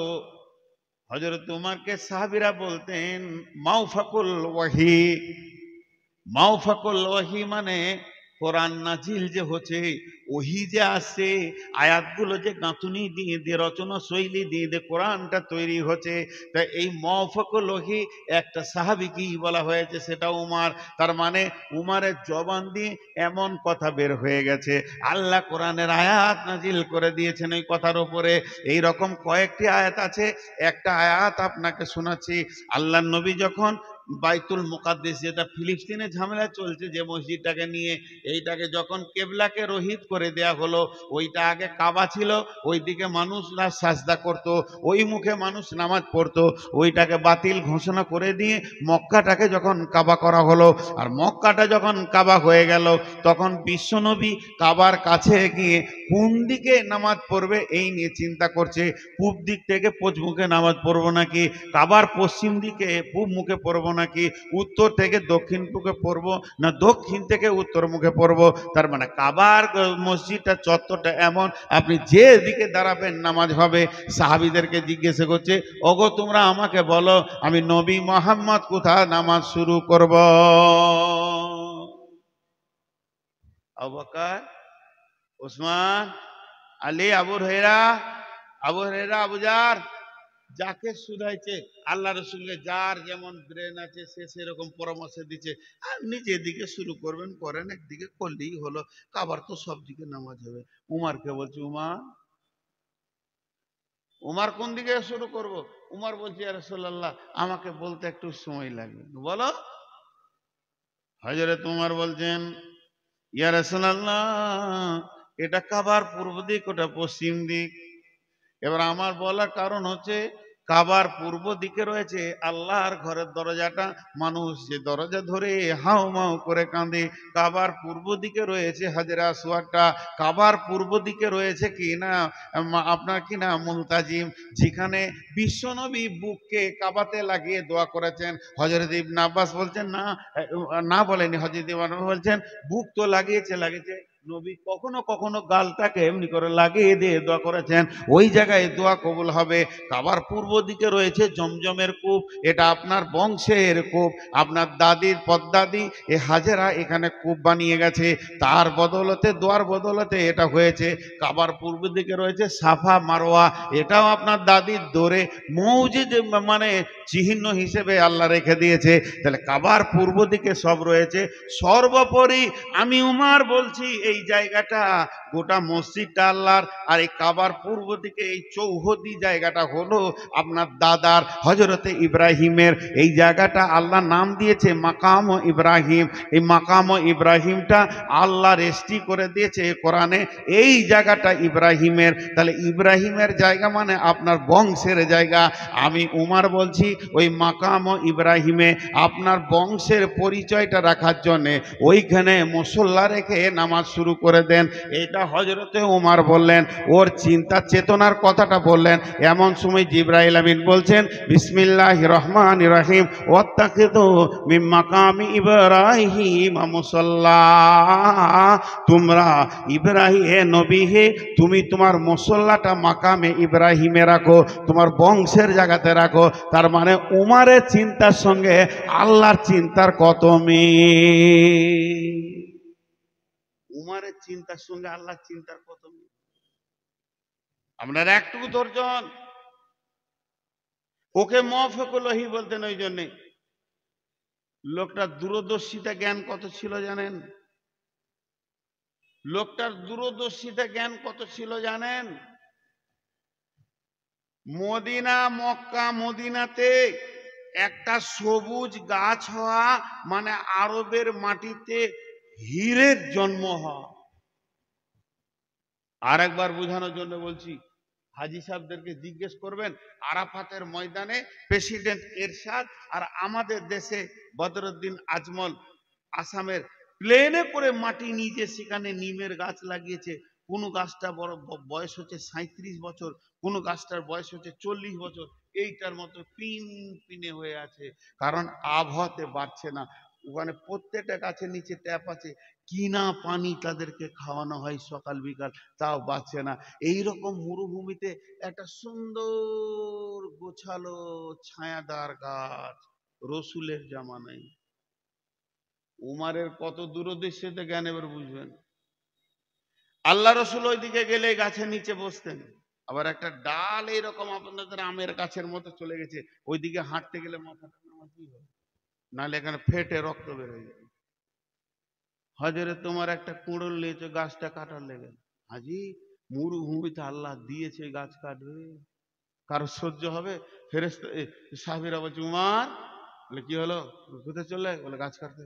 হযরত উমরকে সাহাবীরা বলতেন মাওফাকুল ওয়াহি। মাওফাকুল ওয়াহি মানে কোরআন নাজিল যে হচ্ছে, ওহি যে আসছে, আয়াতগুলো যে গাঁথুনি দিয়ে দিয়ে, রচনা শৈলী দিয়ে দিয়ে কোরআনটা তৈরি হচ্ছে, তা এই মাওফাকুল ওয়াহি একটা সাহাবীকেই বলা হয়েছে, সেটা উমর। তার মানে উমরের জবান দিয়ে এমন কথা বের হয়ে গেছে, আল্লাহ কোরআনের আয়াত নাজিল করে দিয়েছেন এই কথার উপরে। এই রকম কয়েকটি আয়াত আছে, একটা আয়াত আপনাকে শোনাচ্ছি। আল্লাহর নবী যখন বাইতুল মুকাদ্দিস, যেটা ফিলিস্তিনে ঝামেলা চলছে, যে মসজিদটাকে নিয়ে, এইটাকে যখন কেবলাকে রহিত করে দেয়া হলো, ওইটা আগে কাবা ছিল, ওইদিকে মানুষরা সাজদা করত, ওই মুখে মানুষ নামাজ পড়তো, ওইটাকে বাতিল ঘোষণা করে দিয়ে মক্কাটাকে যখন কাবা করা হলো, আর মক্কাটা যখন কাবা হয়ে গেল, তখন বিশ্বনবী কাবার কাছে গিয়ে কোন দিকে নামাজ পড়বে এই নিয়ে চিন্তা করছে। পূব দিক থেকে পশ্চিমমুখে নামাজ পড়বো নাকি, কাবার পশ্চিম দিকে পূব মুখে পড়বো নাকি, উত্তর থেকে দক্ষিণ মুখে পড়বো না দক্ষিণ থেকে উত্তর মুখে পড়বো। তার মানে কাবার মসজিদটা চত্বরটা এমন, আপনি যে দিকে দাঁড়াবেন নামাজ হবে। সাহাবীদেরকে জিজ্ঞাসা করছে, ওগো তোমরা আমাকে বলো, আমি নবী মোহাম্মদ কোথায় নামাজ শুরু করব? আবু বকর, ওসমান, আলী, আবু হুরায়রা, আবু জার, যাকে শুধাইছে আল্লাহ রসুলকে, যার যেমন ব্রেন আছে সে সেরকম পরামর্শ দিচ্ছে। আর নিজে দিকে শুরু করবেন করেন, একদিকে করলেই হলো, কাবার তো সব দিকে নামাজ হবে। উমারকে বলছে, উমার কোন দিকে শুরু করব? উমার বলছে, ইয়া রাসূলুল্লাহ আমাকে বলতে একটু সময় লাগবে। বলো। হযরত উমার বলছেন, ইয়া রাসূলুল্লাহ এটা কাবার পূর্ব দিক, ওটা পশ্চিম দিক। এবার আমার বলার কারণ হচ্ছে, কাবার পূর্ব দিকে রয়েছে আল্লাহর ঘরের দরজাটা, মানুষ যে দরজা ধরে হাউ মাউ করে কাঁদে। কাবার পূর্ব দিকে রয়েছে হাজরা আসওয়াদটা, কাবার পূর্ব দিকে রয়েছে কি না আপনার কি না মুলতাজিম, যেখানে বিশ্বনবী বুককে কাবাতে লাগিয়ে দোয়া করেছেন। হযরত ইবনে আব্বাস বলছেন, না না বলেনি, হযরত ইবনে আব্বাস বলছেন বুক তো লাগিয়েছে, নবী কখনো কখনো গালটাকে এমনি করে লাগিয়ে দিয়ে দোয়া করেছেন, ওই জায়গায় দোয়া কবুল হবে। কাবার পূর্ব দিকে রয়েছে জমজমের কূপ, এটা আপনার বংশের কূপ, আপনার দাদির পদ্দাদি এ হাজেরা এখানে কূপ বানিয়ে গেছে, তার বদলতে দোয়ার বদলতে এটা হয়েছে। কাবার পূর্ব দিকে রয়েছে সাফা মারোয়া, এটাও আপনার দাদির দৌড়ে মৌজিদ মানে চিহ্ন হিসেবে আল্লাহ রেখে দিয়েছে। তাহলে কাবার পূর্ব দিকে সব রয়েছে। সর্বোপরি আমি উমার বলছি, এই জায়গাটা গোটা মসজিদটা আল্লাহর, আর এই কাবার পূর্ব দিকে এই চৌহদি জায়গাটা হলো আপনার দাদার হযরতে ইব্রাহিমের। এই জায়গাটা আল্লাহ নাম দিয়েছে মাকাম ইব্রাহিম। এই মাকাম ইব্রাহিমটা আল্লাহ রেস্টি করে দিয়েছে কোরআনে, এই জায়গাটা ইব্রাহিমের। তাহলে ইব্রাহিমের জায়গা মানে আপনার বংশের জায়গা। আমি উমার বলছি, ওই মাকাম ইব্রাহিমে আপনার বংশের পরিচয়টা রাখার জন্যে ওইখানে মুসল্লা রেখে নামাজ শুরু করে দেন। এটা হযরতে উমার বললেন, ওর চিন্তা চেতনার কথাটা বললেন। এমন সময় জিবরাইল আমিন বলছেন, বিসমিল্লাহির রহমানির রহিম, ওয়াত্তাখিযু মিন মাকামি ইব্রাহিম মুসাল্লা। তোমরা ইব্রাহিম, হে নবী হে, তুমি তোমার মুসল্লাটা মাকামে ইব্রাহিমে রাখো, তোমার বংশের জায়গাতে রাখো। তার মানে উমারের চিন্তার সঙ্গে আল্লাহর চিন্তার কত মিল, উমারের চিন্তার সঙ্গে আল্লাহর চিন্তার কত মিল। আপনারা একটু ধৈর্য হন। ওকে মুওয়াফিকুল ওহী বলতেন, ওই জন্যে। লোকটার দূরদর্শিতা জ্ঞান কত ছিল জানেন? লোকটার দূরদর্শিতা জ্ঞান কত ছিল জানেন? মদিনা, মক্কা মদিনাতে একটা সবুজ গাছ হওয়া মানে আরবের মাটিতে হীরের জন্ম হওয়া। আর একবার বোঝানোর জন্য বলছি, হাজী সাহেবদেরকে জিজ্ঞেস করবেন, আরাফাতের ময়দানে প্রেসিডেন্ট এরশাদ আর আমাদের দেশে বদরুদ্দিন আজমল আসামের প্লেনে করে মাটি নিয়ে সেখানে নিমের গাছ লাগিয়েছে। কোন গাছটা বড় বয়স হচ্ছে 37 বছর, কোন গাছটার বয়স হচ্ছে 40 বছর, এইটার মতো পিন পিনে হয়ে আছে, কারণ আবহাওয়াতে বাড়ছে না। ওখানে প্রত্যেকটা গাছের নিচে ট্যাপ আছে, কিনা পানি তাদেরকে খাওয়ানো হয় সকাল বিকাল, তাও বাঁচছে না। এইরকম মরুভূমিতে একটা সুন্দর গোছালো ছায়াদার গাছ, রসুলের জামানায়। উমারের কত দূরদর্শিতা জ্ঞান এবার বুঝবেন। আল্লাহ রসুল ওইদিকে গেলে গাছের নিচে বসতেন, আবার একটা ডাল এইরকম আপনাদের আমের গাছের মতো চলে গেছে, ওইদিকে হাঁটতে গেলে মাথাটা নামাতেই হবে, নাহলে এখানে ফেটে রক্ত বেরোয় যাবে। হজরে তোমার একটা কুড়ুল নিয়েছে গাছটা কাটার লেগে, হাজি মরুভূমিতে আল্লাহ দিয়েছে গাছ কাটবে, কারো সহ্য হবে? ফেরেশতা সাহাবীরা বলছে, উমার বলে কি হলো? কোথায় চললে? বলে গাছ কাটতে।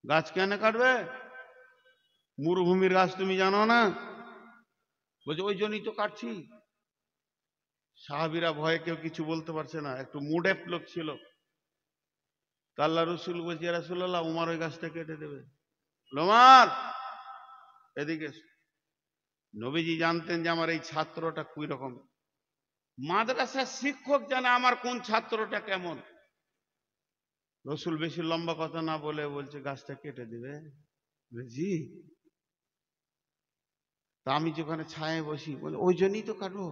গাছ কেন কাটবে? মরুভূমির গাছ তুমি জানো না? বলছে ওই জন্যই তো কাটছি। সাহাবীরা ভয়ে কেউ কিছু বলতে পারছে না, একটু মুডেপ লোক ছিল। তা আল্লাহ রসুল বলছে ইয়া রাসূলুল্লাহ, উমার ওই গাছটা কেটে দেবে। উমার এদিকে এসো। নবীজি জানতেন যে আমার এই ছাত্রটা কুই রকম। মাদ্রাসার শিক্ষক জানে আমার কোন ছাত্রটা কেমন। রসুল বেশি লম্বা কথা না বলে বলছে গাছটা কেটে দিবে। জি, তা আমি যেখানে ছায়ায় বসি, বলে ওই জন্যই তো কাটবো।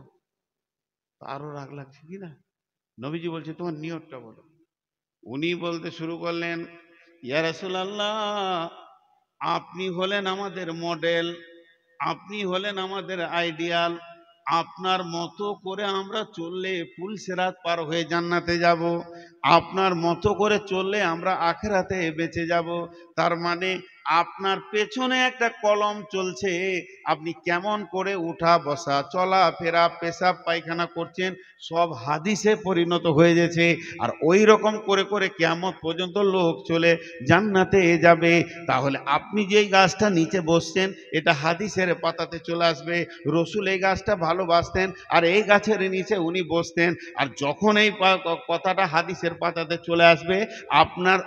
আরো রাগ লাগছে কি না? নবীজি বলছে তোমার নিয়তটা বলো। উনি বলতে শুরু করলেন, ইয়া রাসূলুল্লাহ, আপনি হলেন আমাদের মডেল, আপনি হলেন আমাদের আইডিয়াল। আপনার মতো করে আমরা চললে পুলসিরাত পার হয়ে জান্নাতে যাব। আপনার মতো করে চললে আমরা আখিরাতে বেঁচে যাব। তার মানে আপনার পেছনে একটা কলম চলছে, আপনি কেমন করে উঠা বসা চলা ফেরা পেশাব পায়খানা করছেন সব হাদিসে পরিণত হয়ে গেছে। আর ওই রকম করে করে কিয়ামত পর্যন্ত লোক চলে জান্নাতে যাবে। তাহলে আপনি যেই গাছটা নিচে বসছেন এটা হাদিসের পাতাতে চলে আসবে। রসুল এই গাছটা ভালোবাসতেন আর এই গাছের নিচে উনি বসতেন। আর যখন এই কথাটা হাদিসের পাতাতে চলে আসবে, আপনার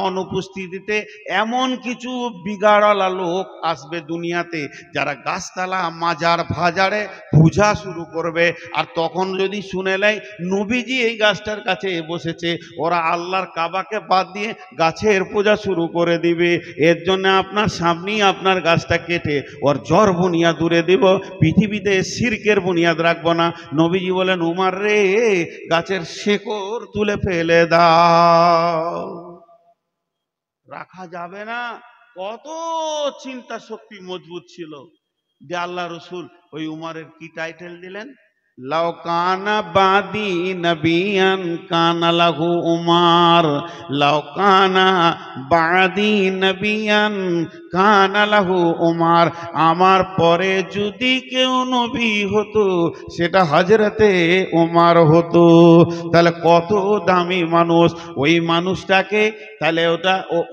অনুপস্থিতিতে এমন কিছু বিগাড়ালা লোক আসবে দুনিয়াতে, যারা গাছতলা মাজার ভাজারে পূজা শুরু করবে। আর তখন যদি শুনে নেয় নবীজি এই গাছটার কাছে বসেছে, ওরা আল্লাহর কাবাকে বাদ দিয়ে গাছের পূজা শুরু করে দিবে। এর জন্য আপনার সামনেই আপনার গাছটা কেটে ওর জড় বুনিয়াদ দূরে দিব, পৃথিবীতে শিরকের বুনিয়াদ রাখবো না। নবীজি বলেন উমার রে, গাছের শেকড় তুলে ফেলে দাও, রাখা যাবে না। কত চিন্তা শক্তি মজবুত ছিল যে আল্লাহ রসুল ওই উমারের কি টাইটেল দিলেন, লাউ কানা বাদি নবিয়ান কানা লাহু উমার, লাউ কানা বাদি নবিয়ান কানা লাহু উমার। আমার পরে যদি কেউ নবী হতো সেটা হযরতে উমার হতো। তাহলে কত দামি মানুষ ওই মানুষটাকে, তাহলে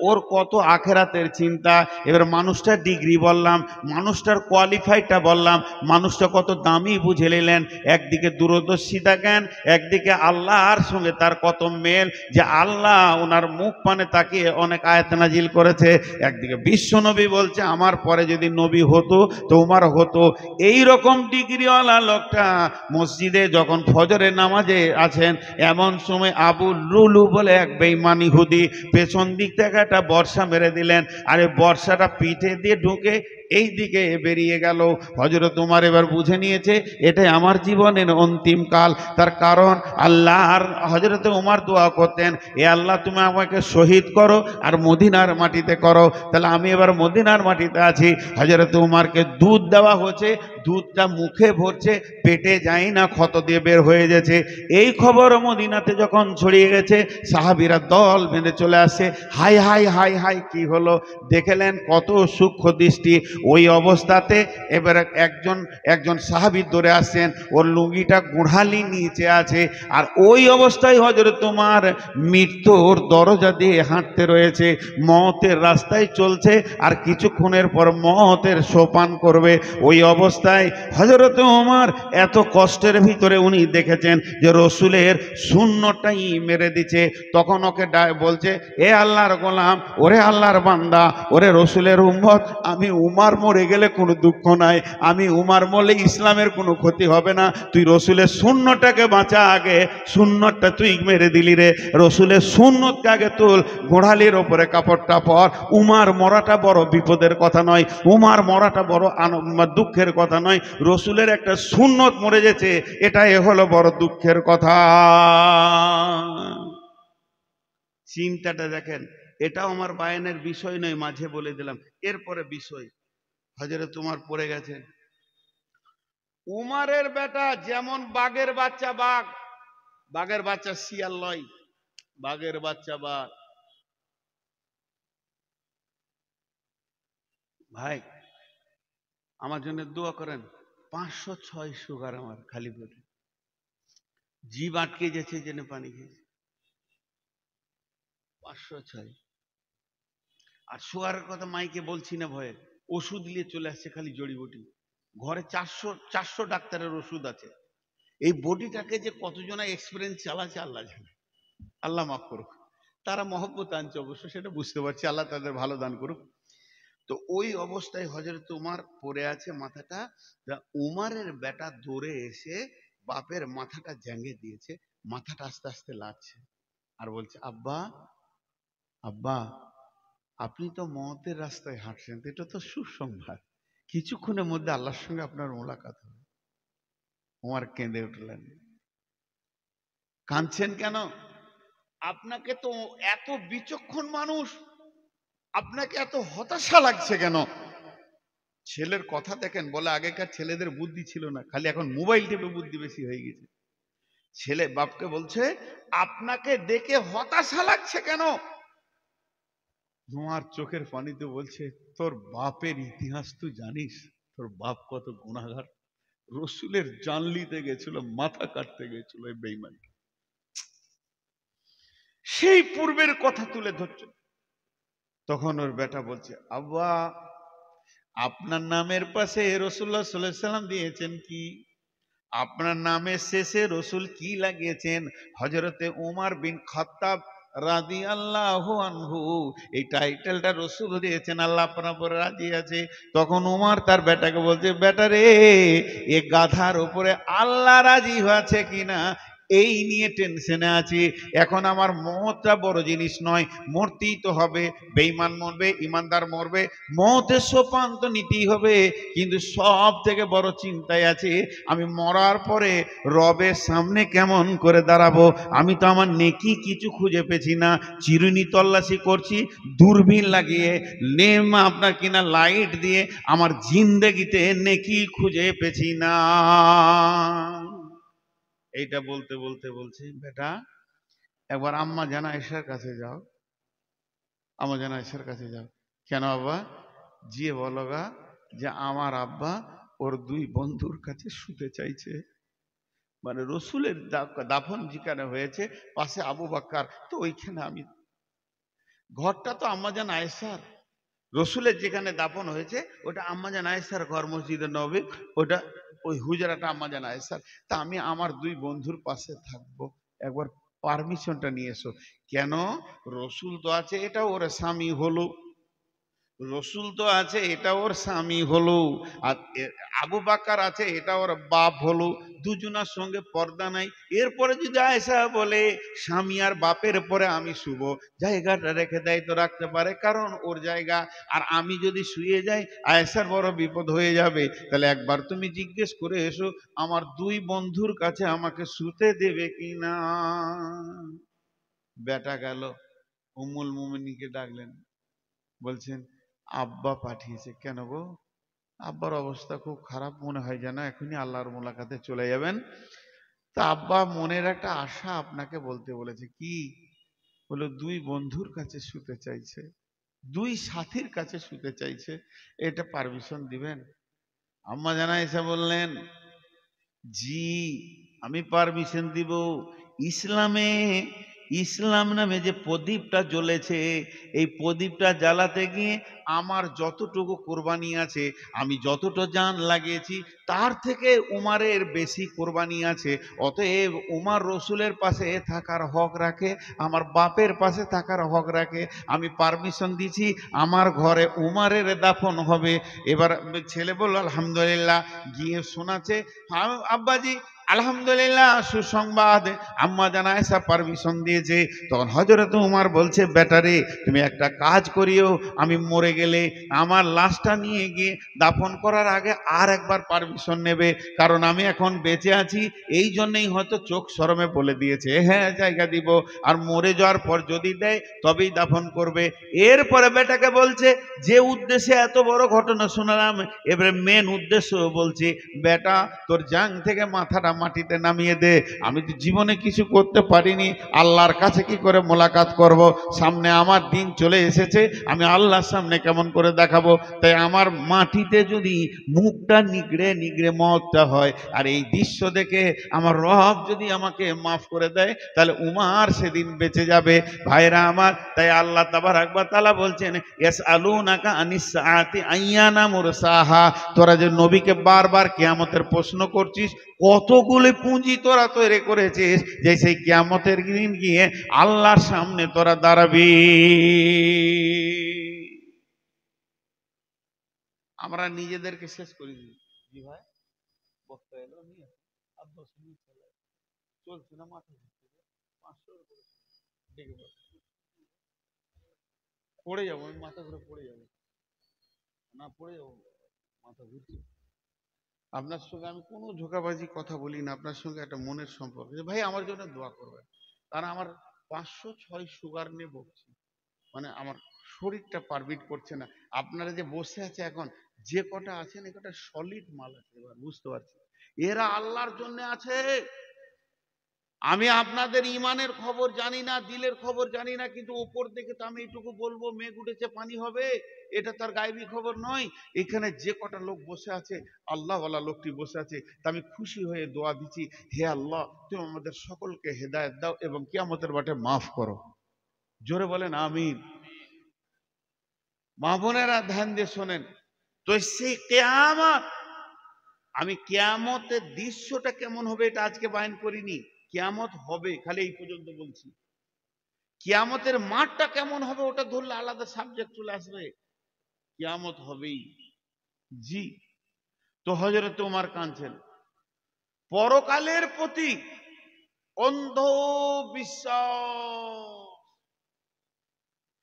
ওর কত আখেরাতের চিন্তা। এবার মানুষটার ডিগ্রি বললাম, মানুষটার কোয়ালিফাইডটা বললাম, মানুষটা কত দামি বুঝে নিলেন। একদিকে দূরদর্শিতা জ্ঞান, একদিকে আল্লাহর সঙ্গে তার কত মেল, যে আল্লাহ ওনার মুখ পানে তাকিয়ে অনেক আয়াত নাজিল করেছে। একদিকে বিশ্বনবী বলছে আমার পরে যদি নবী হতো তো উমার হতো। এই রকম ডিগ্রিওয়ালা লোকটা মসজিদে যখন ফজরের নামাজে আছেন, এমন সময় আবু লুলু বলে এক বেঈমান ইহুদি পেছন দিক থেকে একটা বর্ষা মেরে দিলেন। আরে বর্ষাটা পিঠে দিয়ে ঢুকে এই দিকে বেরিয়ে গেল। হযরত উমার এবার বুঝে নিয়েছে এটাই আমার জীবনের অন্তিম কাল। তার কারণ আল্লাহর হযরত উমার দোয়া করতেন, এ আল্লাহ তুমি আমাকে শহীদ করো আর মদিনার মাটিতে করো। তাহলে আমি এবার মদিনার মাটিতে আছি। হযরত উমারকে দুধ দেওয়া হচ্ছে, দুধটা মুখে ভরছে, পেটে যায় না, ক্ষত দিয়ে বের হয়ে গেছে। এই খবর মদিনাতে যখন ছড়িয়ে গেছে, সাহাবীরা দল বেঁধে চলে আসছে। হাই হাই হাই হাই, কি হলো? দেখলেন কত সূক্ষ্ম দৃষ্টি। ওই অবস্থাতে এবার একজন সাহাবী ধরে আসছেন, ওর লুঙ্গিটা গোড়ালি নিচে আছে। আর ওই অবস্থায় হযরত উমার মৃত্যুর দরজা দিয়ে হাঁটতে রয়েছে, মওতের রাস্তায় চলছে, আর কিছুক্ষণের পর মওতের সোপান করবে। ওই অবস্থায় হযরত উমার এত কষ্টের ভিতরে উনি দেখেছেন যে রসুলের শূন্যটাই মেরে দিচ্ছে। তখন ওকে বলছে, এ আল্লাহর গোলাম, ওরে আল্লাহর বান্দা, ওরে রসুলের উম্মত, আমি উমার মরে গেলে কোনো দুঃখ নাই, আমি উমার মরলে ইসলামের কোনো ক্ষতি হবে না। তুই রসুলের শূন্যটাকে বাঁচা, আগে শূন্যটা তুই মেরে দিলি রে। রসুলের শূন্যতকে আগে তুল, গোড়ালির ওপরে কাপড়টা পর। উমার মরাটা বড় বিপদের কথা নয়, উমার মরাটা বড় দুঃখের কথা নয়। রসুলের একটা সুন্নত মরে গেছে, এটাই হলো বড় দুঃখের কথা। চিন্তাটা দেখেন। এটাও আমার বায়ানের বিষয় নয়, মাঝে বলে দিলাম। এরপরে বিষয়, হযরত উমার পড়ে গেছেন। উমারের বেটা যেমন বাঘের বাচ্চা, বাঘের বাচ্চা শিয়াল লয়, বাঘের বাচ্চা বাঘ। ভাই আমার জন্য দোয়া করেন, 506 সুগার আমার খালি পেটে। জীব আটকে যাচ্ছে জেনে পানি খেয়েছে। 506। আর সুগারের কথা মাইকে বলছি না ভয়ে, ওষুধ নিয়ে চলে আসছে খালি জড়িবুটি। ঘরে 400 ডাক্তারের ওষুধ আছে। এই বডিটাকে যে কতজনা এক্সপিরিয়েন্স চালাচ্ছে আল্লাহ জানে, আল্লাহ মাফ করুক। তারা মহব্বত আনছে অবশ্য, সেটা বুঝতে পারছি, আল্লাহ তাদের ভালো দান করুক। তো ওই অবস্থায় হযরত উমর পড়ে আছে মাথাটা। উমারের বেটা দৌড়ে এসে বাপের মাথাটা জ্যাঙ্গে দিয়েছে, মাথাটা আস্তে আস্তে লাগছে আর বলছে, আব্বা আব্বা, আপনি তো মওতের রাস্তায় হাঁটছেন, এটা তো সুসংবাদ, কিছুক্ষণের মধ্যে আল্লাহর সঙ্গে আপনার মোলাকাত হবে। উমর কেঁদে উঠলেন। কাঁদছেন কেন? আপনাকে তো এত বিচক্ষণ মানুষ, আপনাকে এত হতাশা লাগছে কেন? ছেলের কথা দেখেন, বলে আগেকার ছেলেদের বুদ্ধি ছিল না, খালি এখন মোবাইল টিপে বুদ্ধি বেশি হয়ে গেছে। ছেলে বাপকে বলছে, আপনাকে দেখে হতাশা লাগছে কেন? তোমার চোখের পানিতে বলছে, তোর বাপের ইতিহাস তুই জানিস? তোর বাপ কত গুনাহগার, রসুলের জান নিতে গেছিল, মাথা কাটতে গেছিল এই বেঈমান। সেই পূর্বের কথা তুলে ধরছে। তখন ওর বেটা বলছে, আব্বা, আপনার নামের পাশে রাসূলুল্লাহ সাল্লাল্লাহু আলাইহি সাল্লাম দিয়েছেন কি? আপনার নামের শেষে রসুল কি লাগিয়েছেন? হযরতে উমর বিন খাত্তাব রাদিয়াল্লাহু আনহু, এই টাইটেলটা রসুল দিয়েছেন, আল্লাহ আপনার উপর রাজি আছে। তখন উমর তার বেটাকে বলছে, বেটা রে, এ গাধার উপরে আল্লাহ রাজি হয়েছে কিনা এই নিয়ে টেনশনে আছি। এখন আমার মওতটা বড় জিনিস নয়, মরতেই তো হবে, বেঈমান মরবে, ইমানদার মরবে, মওতের সোপান তো নিতেই হবে। কিন্তু সব থেকে বড় চিন্তায় আছে, আমি মরার পরে রবের সামনে কেমন করে দাঁড়াবো। আমি তো আমার নেকি কিছু খুঁজে পেছি না, চিরুনি তল্লাশি করছি দূরবীন লাগিয়ে, আপনার কিনা লাইট দিয়ে, আমার জিন্দেগিতে নেকি খুঁজে পেছি না। এইটা বলতে বলতে বলছে, বেটা একবার আম্মা জান আয়েশার কাছে যাও, আম্মা জান আয়েশার কাছে যাও। কেন আব্বা? গিয়ে বলো গা যে আমার আব্বা ওর দুই বন্ধুর কাছে শুতে চাইছে। মানে রসুলের দাফন যেখানে হয়েছে পাশে আবু বকর, তো ওইখানে আমি, ঘরটা তো আম্মাজান আয়েশার, রসুলের যেখানে দাফন হয়েছে ওটা আম্মাজান আয়েশার ঘর, মসজিদে নববী, ওটা ওই হুজরাটা আম্মাজান আয়েশার। তা আমি আমার দুই বন্ধুর পাশে থাকবো, একবার পারমিশনটা নিয়ে এসো। কেন? রসুল তো আছে, এটা ওর স্বামী হলো, রসুল তো আছে, এটা ওর স্বামী হলো, আর আবু বকর আছে, এটা ওর বাপ হলো, দুজনার সঙ্গে পর্দা নাই। এরপরে যদি আয়েশা বলে স্বামী আর বাপের পরে আমি শুব, জায়গাটা রেখে দেয় তো রাখতে পারে, কারণ ওর জায়গা। আর আমি যদি শুয়ে যাই আয়েশার বড় বিপদ হয়ে যাবে। তাহলে একবার তুমি জিজ্ঞেস করে এসো আমার দুই বন্ধুর কাছে আমাকে শুতে দেবে কিনা। বেটা গেল, উম্মুল মুমিনিনকে ডাকলেন, বলছেন আব্বা পাঠিয়েছে। কেন গো? আব্বার অবস্থা খুব খারাপ, মনে হয় যেন এখনই আল্লাহর মোলাকাতে চলে যাবেন। তা আব্বা মনের একটা আশা আপনাকে বলতে বলেছে। কি? বলে দুই বন্ধুর কাছে শুতে চাইছে, দুই সাথীর কাছে শুতে চাইছে, এটা পারমিশন দিবেন? আম্মা জানা এসে বললেন, জি আমি পারমিশন দিব। ইসলামে, ইসলাম নামে যে প্রদীপটা জ্বলেছে, এই প্রদীপটা জ্বালাতে গিয়ে আমার যতটুকু কোরবানি আছে, আমি যতটা জান লাগিয়েছি তার থেকে উমারের বেশি কোরবানি আছে। অতএব উমার রসুলের পাশে থাকার হক রাখে, আমার বাপের পাশে থাকার হক রাখে। আমি পারমিশন দিছি, আমার ঘরে উমারের দাফন হবে। এবার ছেলে বলল আলহামদুলিল্লাহ, গিয়ে শোনাচ্ছে, আব্বাজি আলহামদুলিল্লাহ, সুসংবাদ, আম্মা জান আয়েশা পারমিশন দিয়েছে। তখন হযরত উমর বলছে, বেটারে তুমি একটা কাজ করিও, আমি মরে গেলে আমার লাশটা নিয়ে গিয়ে দাফন করার আগে আর একবার পারমিশন নেবে, কারণ আমি এখন বেঁচে আছি, এই জন্যই হয়তো চোখ শরমে বলে দিয়েছে হ্যাঁ জায়গা দিব, আর মরে যাওয়ার পর যদি দেয় তবেই দাফন করবে। এরপরে বেটাকে বলছে, যে উদ্দেশ্যে এত বড় ঘটনা শোনালাম, এবারে মেন উদ্দেশ্য বলছি, বেটা তোর জাং থেকে মাথাটা মাটিতে নামিয়ে দে। আমি তো জীবনে কিছু করতে পারিনি, আল্লাহর কাছে কি করে মোলাকাত করব? সামনে আমার দিন চলে এসেছে, আমি আল্লাহর সামনে কেমন করে দেখাবো? তাই আমার মাটিতে যদি মুখটা নিগড়ে নিগড়ে মওতটা হয়, আর এই দৃশ্য দেখে আমার রব যদি আমাকে মাফ করে দেয়, তাহলে উমার সেদিন বেঁচে যাবে। ভাইরা আমার, তাই আল্লাহ তাবারক ওয়া তাআলা বলছেন, ইয়াসআলুনাকা আনিস সাআতি আইয়ানা মুরসাহা। তোরা যে নবীকে বারবার কিয়ামতের প্রশ্ন করছিস, কতগুলো পুঁজি তোরা তৈরি করেছিস যে সেই কিয়ামতের দিন গিয়ে আল্লাহর সামনে তোরা দাঁড়াবি। আমরা নিজেদেরকে শেষ করে দিই। জি ভাই, বক্তা এলো নিয়ে আর 10 মিনিট চলছে না, মাথা ঘুরছে, 500 ডেকে পড়ে যাবো, আমি মাথা ঘুরে পড়ে যাবো, না পড়ে যাবো, মাথা ঘুরছে। আপনার সঙ্গে আমি কোনো ধোঁকাবাজি কথা বলি না, আপনার সঙ্গে একটা মনের সম্পর্ক। যে ভাই আমার জন্য দোয়া করবেন, কারণ আমার 506 সুগার নিয়ে ভুগছি, মানে আমার শরীরটা পারমিট করছে না। আপনারা যে বসে আছে এখন, যে কটা আছেন, এ কটা সলিড মাল আছে, এবার বুঝতে পারছি এরা আল্লাহর জন্য আছে। আমি আপনাদের ইমানের খবর জানি না, দিলের খবর জানি না, কিন্তু উপর থেকে তো আমি এইটুকু বলবো, মেঘ উঠেছে পানি হবে, এটা তার গায়েবী খবর নয়। এখানে যে কটা লোক বসে আছে, আল্লাহওয়ালা লোকটি বসে আছে, তা আমি খুশি হয়ে দোয়া দিচ্ছি, হে আল্লাহ, তুমি আমাদের সকলকে হেদায়েত দাও এবং কিয়ামতের মাঠে মাফ করো। জোরে বলেন আমিন। মা বোনেরা ধ্যান দিয়ে শোনেন, তো সেই কিয়ামত, আমি কিয়ামতের দৃশ্যটা কেমন হবে এটা আজকে বয়ান করিনি, কিয়ামত হবে, খালি এই পর্যন্ত বলছি। কিয়ামতের মাঠটা কেমন হবে ওটা ধরলে আলাদা সাবজেক্ট চলে আসবে। কিয়ামত হবেই, জি। তো হযরত ওমর কাঁদছেন, পরকালের প্রতি অন্ধ বিশ্বাস,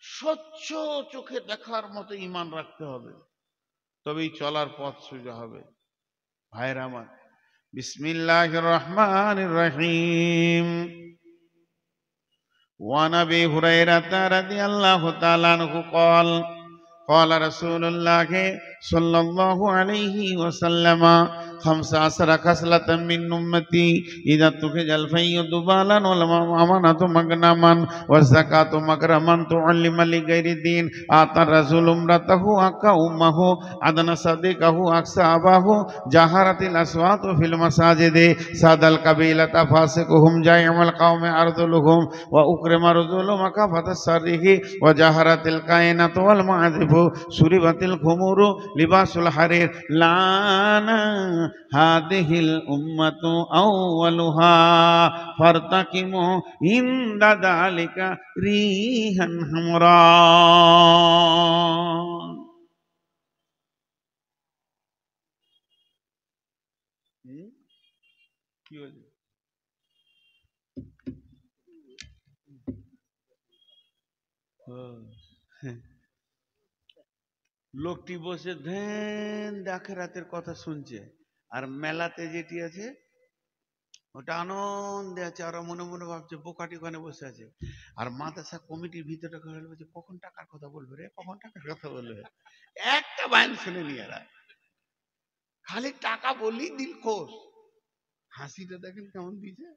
স্বচ্ছ চোখে দেখার মতো ঈমান রাখতে হবে, তবেই চলার পথ সোজা হবে। ভাইরা আমার, বিসমিল্লাহির রহমানির রহিম। وعن ابي هريره رضي الله تعالى عنه قال قال رسول الله صلى الله عليه وسلم 15 خصلة من أمتي إذا تخرج الفي دبالا والأمانة مغنما والزكاة مكرما تعلم لغير الدين آتى الرسول امرأته أكا أمه أدنى صديقه أقصى أباه جهرت الأصوات في المساجد ساد القبيلة فاسقهم جائع القوم أرذلهم وأكرم رذول مكافة السره وجهرت الكائنة والمعذب سربت الخمور لباس الحرير لانا هذه الأمة أولها فارتقموا عند ذلك ريحا حمراء। কি হয়েছে? লোকটি বসে ধ্যান আখিরাতের কথা শুনছে, আর মেলাতে যেটি আছে ওটা আনন্দে আছে, আর মনে মনে ভাবছে বোকাটি ওখানে বসে আছে। আর মাদ্রাসা কমিটির ভিতরে বলছে কখন টাকার কথা বলবে রে, কখন টাকার কথা বলবে। একটা বায়ান শুনে নি এরা, খালি টাকা বললেই দিল খোশ। হাসিটা দেখেন কেমন দিয়েছে।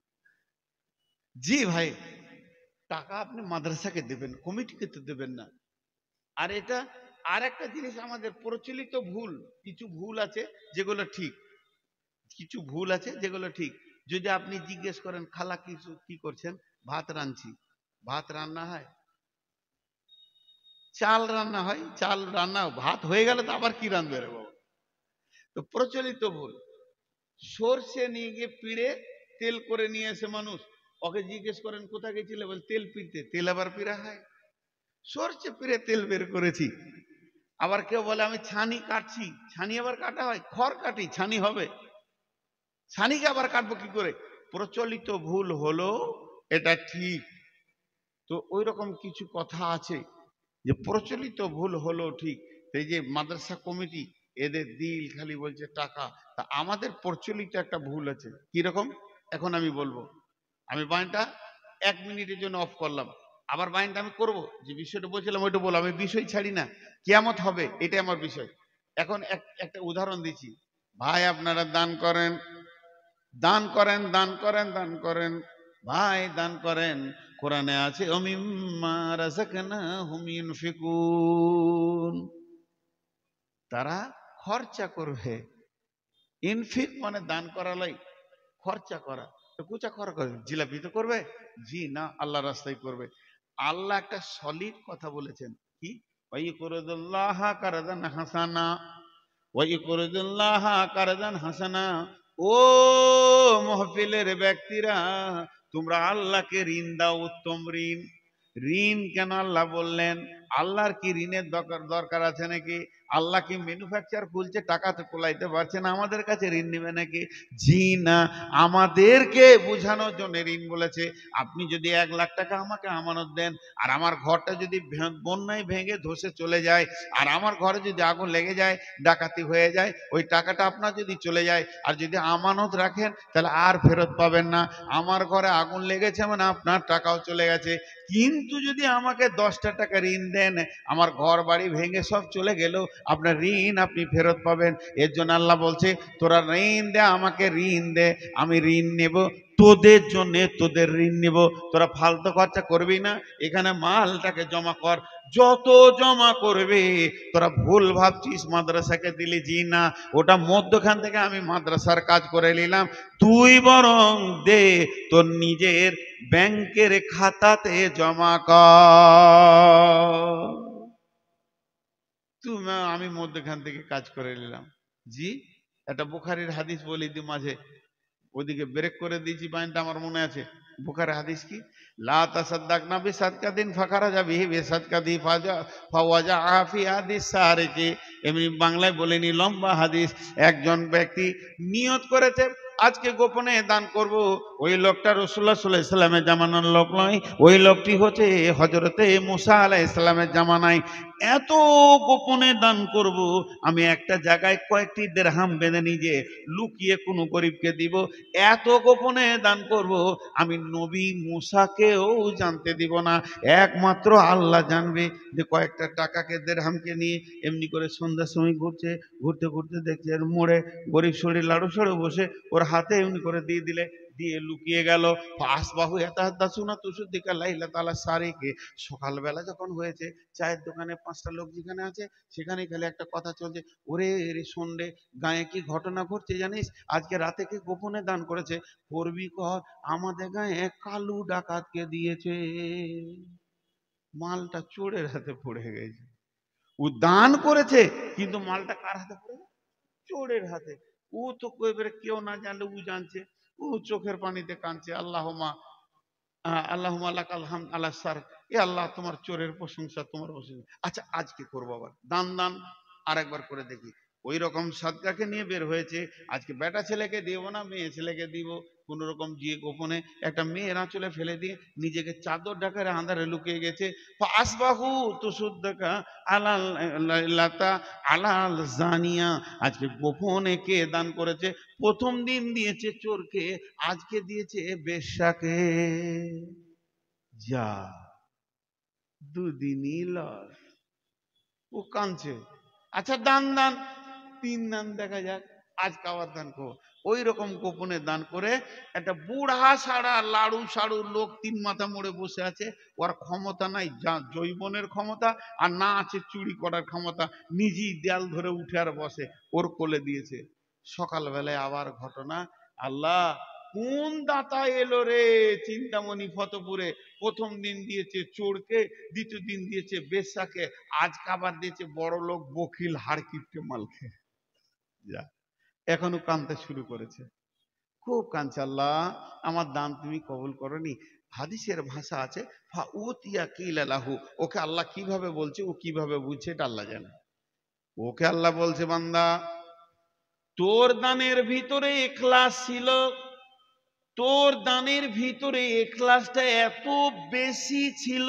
জি ভাই, টাকা আপনি মাদ্রাসাকে দেবেন, কমিটিকে তো দেবেন না। আর এটা আর একটা জিনিস, আমাদের প্রচলিত ভুল, কিছু ভুল আছে যেগুলো ঠিক, কিছু ভুল আছে যেগুলো ঠিক। যদি আপনি জিজ্ঞেস করেন খালা কিছু কি করছেন, ভাত রাঁধছি, ভাত রান্না হয়? চাল রান্না হয়, চাল রান্না, ভাত হয়ে গেলে তো আবার কি রাঁধবে রে বাবা। তো প্রচলিত ভুল, সর্ষে নিয়ে গিয়ে পিড়ে তেল করে নিয়ে এসে মানুষ, ওকে জিজ্ঞেস করেন কোথায় গেছিলে, বল তেল পিড়তে। তেল আবার পিড়া হয়? সর্ষে পিড়ে তেল বের করেছি। আবার কেউ বলে আমি ছানি কাটছি, ছানি আবার কাটা হয়? খড় কাটি, ছানি হবে? ছানিকে আবার কাটবো কি করে? প্রচলিত ভুল হলো এটা ঠিক। তো ওই রকম কিছু কথা আছে যে প্রচলিত ভুল হলো ঠিক। এই যে মাদ্রাসা কমিটি, এদের দিল খালি বলছে টাকা। তা আমাদের প্রচলিত একটা ভুল আছে, কি রকম এখন আমি বলবো। আমি বায়ানটা 1 মিনিটের জন্য অফ করলাম, আবার বায়ানটা আমি করব। যে বিষয়টা বলছিলাম ওইটা বলবো, আমি বিষয় ছাড়ি না, কিয়ামত হবে এটাই আমার বিষয়। এখন একটা উদাহরণ দিচ্ছি। ভাই আপনারা দান করেন, দান করেন, দান করেন, দান করেন ভাই, দান করেন। কোরআনে আছে ওমিম্মা রাযাকনাহুম ইউনফিকুন, তারা খরচা করবে। ইনফিক মানে দান করা লাই, খরচা করা। তো কুচা খরচ করবে, জিলাপি তো করবে? জি না, আল্লাহ রাস্তায় করবে। আল্লাহ একটা সলিড কথা বলেছেন, কি? ওয়াইকুরুদুল্লাহ কারদান হাসানা, ওয়াইকুরুদুল্লাহ কারদান হাসানা। ও মাহফিলের ব্যক্তিরা, তোমরা আল্লাহকে ঋণ দাও, উত্তম ঋণ। ঋণ কেন আল্লাহ বললেন? আল্লাহর কি ঋণের দরকার আছে নাকি? আল্লাহ কি ম্যানুফ্যাকচার খুলছে, টাকা তো কোলাইতে পারছে না, আমাদের কাছে ঋণ নেবে নাকি? জি না, আমাদেরকে বোঝানোর জন্য ঋণ বলেছে। আপনি যদি 1 লাখ টাকা আমাকে আমানত দেন, আর আমার ঘরটা যদি বন্যায় ভেঙে ধসে চলে যায়, আর আমার ঘরে যদি আগুন লেগে যায়, ডাকাতি হয়ে যায়, ওই টাকাটা আপনার যদি চলে যায়, আর যদি আমানত রাখেন তাহলে আর ফেরত পাবেন না। আমার ঘরে আগুন লেগেছে মানে আপনার টাকাও চলে গেছে। কিন্তু যদি আমাকে 10টা টাকা ঋণ দেন, আমার ঘর বাড়ি ভেঙে সব চলে গেলেও আপনার ঋণ আপনি ফেরত পাবেন। এর জন্য আল্লাহ বলছে, তোরা ঋণ দে, আমাকে ঋণ দে, আমি ঋণ নেব তোদের জন্য, তোদের ঋণ নেব। তোরা ফালতু খরচা করবি না, এখানে মালটাকে জমা কর। যত জমা করবে, তোরা ভুল ভাবছিস মাদ্রাসাকে দিলি, জি না, ওটা মধ্যখান থেকে আমি মাদ্রাসার কাজ করে নিলাম। তুই বরং দে, তোর নিজের ব্যাংকের খাতাতে জমা কর। তুমি, আমি মধ্যখান থেকে কাজ করে নিলাম। জি, একটা বুখারীর হাদিস বলি দি মাঝে, ওদিকে ব্রেক করে দিয়েছি, বাইনটা আমার মনে আছে। বুখারীর হাদিস কি? লা তাসাদদাকনা বিসাদকাতিন ফাখারাজা বিহি বিসাদকাতি ফাওয়াজা ফি হাদিস সারিকি। এমনি বাংলায় বলেনি, লম্বা হাদিস। একজন ব্যক্তি নিয়ত করেছে আজকে গোপনে দান করব। ওই লোকটা রাসূলুল্লাহ সাল্লাল্লাহু আলাইহি সাল্লামের জামানার লোক নয়, ওই লোকটি হচ্ছে হযরতে মুসা আলাইহিস সালামের জামানায়। এত গোপনে দান করব, আমি একটা জায়গায় কয়েকটি দিরহাম বেঁধে নিজে লুকিয়ে কোনো গরিবকে দিব। এত গোপনে দান করব, আমি নবী মুসাকেও জানতে দিব না, একমাত্র আল্লাহ জানবে। যে কয়েকটা টাকাকে দিরহামকে নিয়ে এমনি করে সন্ধ্যার সময় ঘুরছে, ঘুরতে ঘুরতে দেখছে এর মোড়ে গরিব শরীর লাড়ু সড়ে বসে, ওর হাতে এমনি করে দিয়ে দিলে, দিয়ে লুকিয়ে গেল। আসবাহু ইয়াতাহাদ্দাসুনা তুসুদ্দিকা লাইলা তাআলা সারিকে। সকালবেলা যখন হয়েছে, চায়ের দোকানে 5টা লোক যেখানে আছে, সেখানে খালি একটা কথা চলছে, ওরে রে সন্ধ্যে গায়ে কি ঘটনা ঘটছে জানিস? আজকে রাতে কি গোপনে দান করেছে? করবি কর, আমাদের গায়ে কালু ডাকাতকে দিয়েছে। মালটা চোরের হাতে পড়ে গেছে। ও দান করেছে, কিন্তু মালটা কার হাতে পড়ে? চোরের হাতে। ও তো এবারে কেউ না জানলে ও জানছে। ও চোখের পানিতে কাঁদছে, আল্লাহুম্মা আল্লাহুম্মা লাকাল হামদ আলা সার। এ আল্লাহ, তোমার চোরের প্রশংসা, তোমার প্রশংসা। আচ্ছা, আজকে করবো আবার দান। দান আরেকবার করে দেখি। ওই রকম সাদকাকে নিয়ে বের হয়েছে, আজকে বেটা ছেলেকে দিব না, মেয়ে ছেলেকে দিব। কোন রকম গিয়ে গোপনে একটা মেয়ের আঁচলে ফেলে দিয়ে নিজেকে চাদর ঢাকারে আঁধারে লুকিয়ে গেছে। আসবাহু তুসুদ্দাকা আলাল লাতা আলাল জানিয়া। আজকে গোপনে কে দান করেছে? প্রথম দিন দিয়েছে চোরকে, আজকে দিয়েছে বেশ্যাকে। যা, দুদিনই লস। ও কাঁদছে। আচ্ছা, দান দান, 3 দান দেখা যাক, আজকে আবার দান করবো। ওই রকম গোপনে দান করে একটা বুড়া সারা লাড়ু সাড়ু লোক 3 মাথা মোড়ে বসে আছে। ওর ক্ষমতা নাই জৈবনের ক্ষমতা, আর না আছে চুরি করার ক্ষমতা। নিজেই দেয়াল ধরে উঠে আর বসে, ওর কোলে দিয়েছে। সকালবেলায় আবার ঘটনা, আল্লাহ কোন দাতা এলো রে চিন্তামণি ফতপুরে। প্রথম দিন দিয়েছে চোরকে, দ্বিতীয় দিন দিয়েছে বেশ্যাকে, আজকে আবার দিয়েছে বড় লোক বকিল হাড়কিপটে মালকে। যা, এখনো কাঁদতে শুরু করেছে, খুব কাঁদছে। আল্লাহ, আমার দান তুমি কবুল করনি। হাদিসের ভাষা আছে ফা উতিয়া কিলা লাহু। ওকে আল্লাহ কিভাবে বলছে, ও কিভাবে বুঝছে, এটা আল্লাহ জানে। ওকে আল্লাহ বলছে, বান্দা, তোর দানের ভিতরে ইখলাস ছিল, তোর দানের ভিতরে ইখলাসটা এত বেশি ছিল,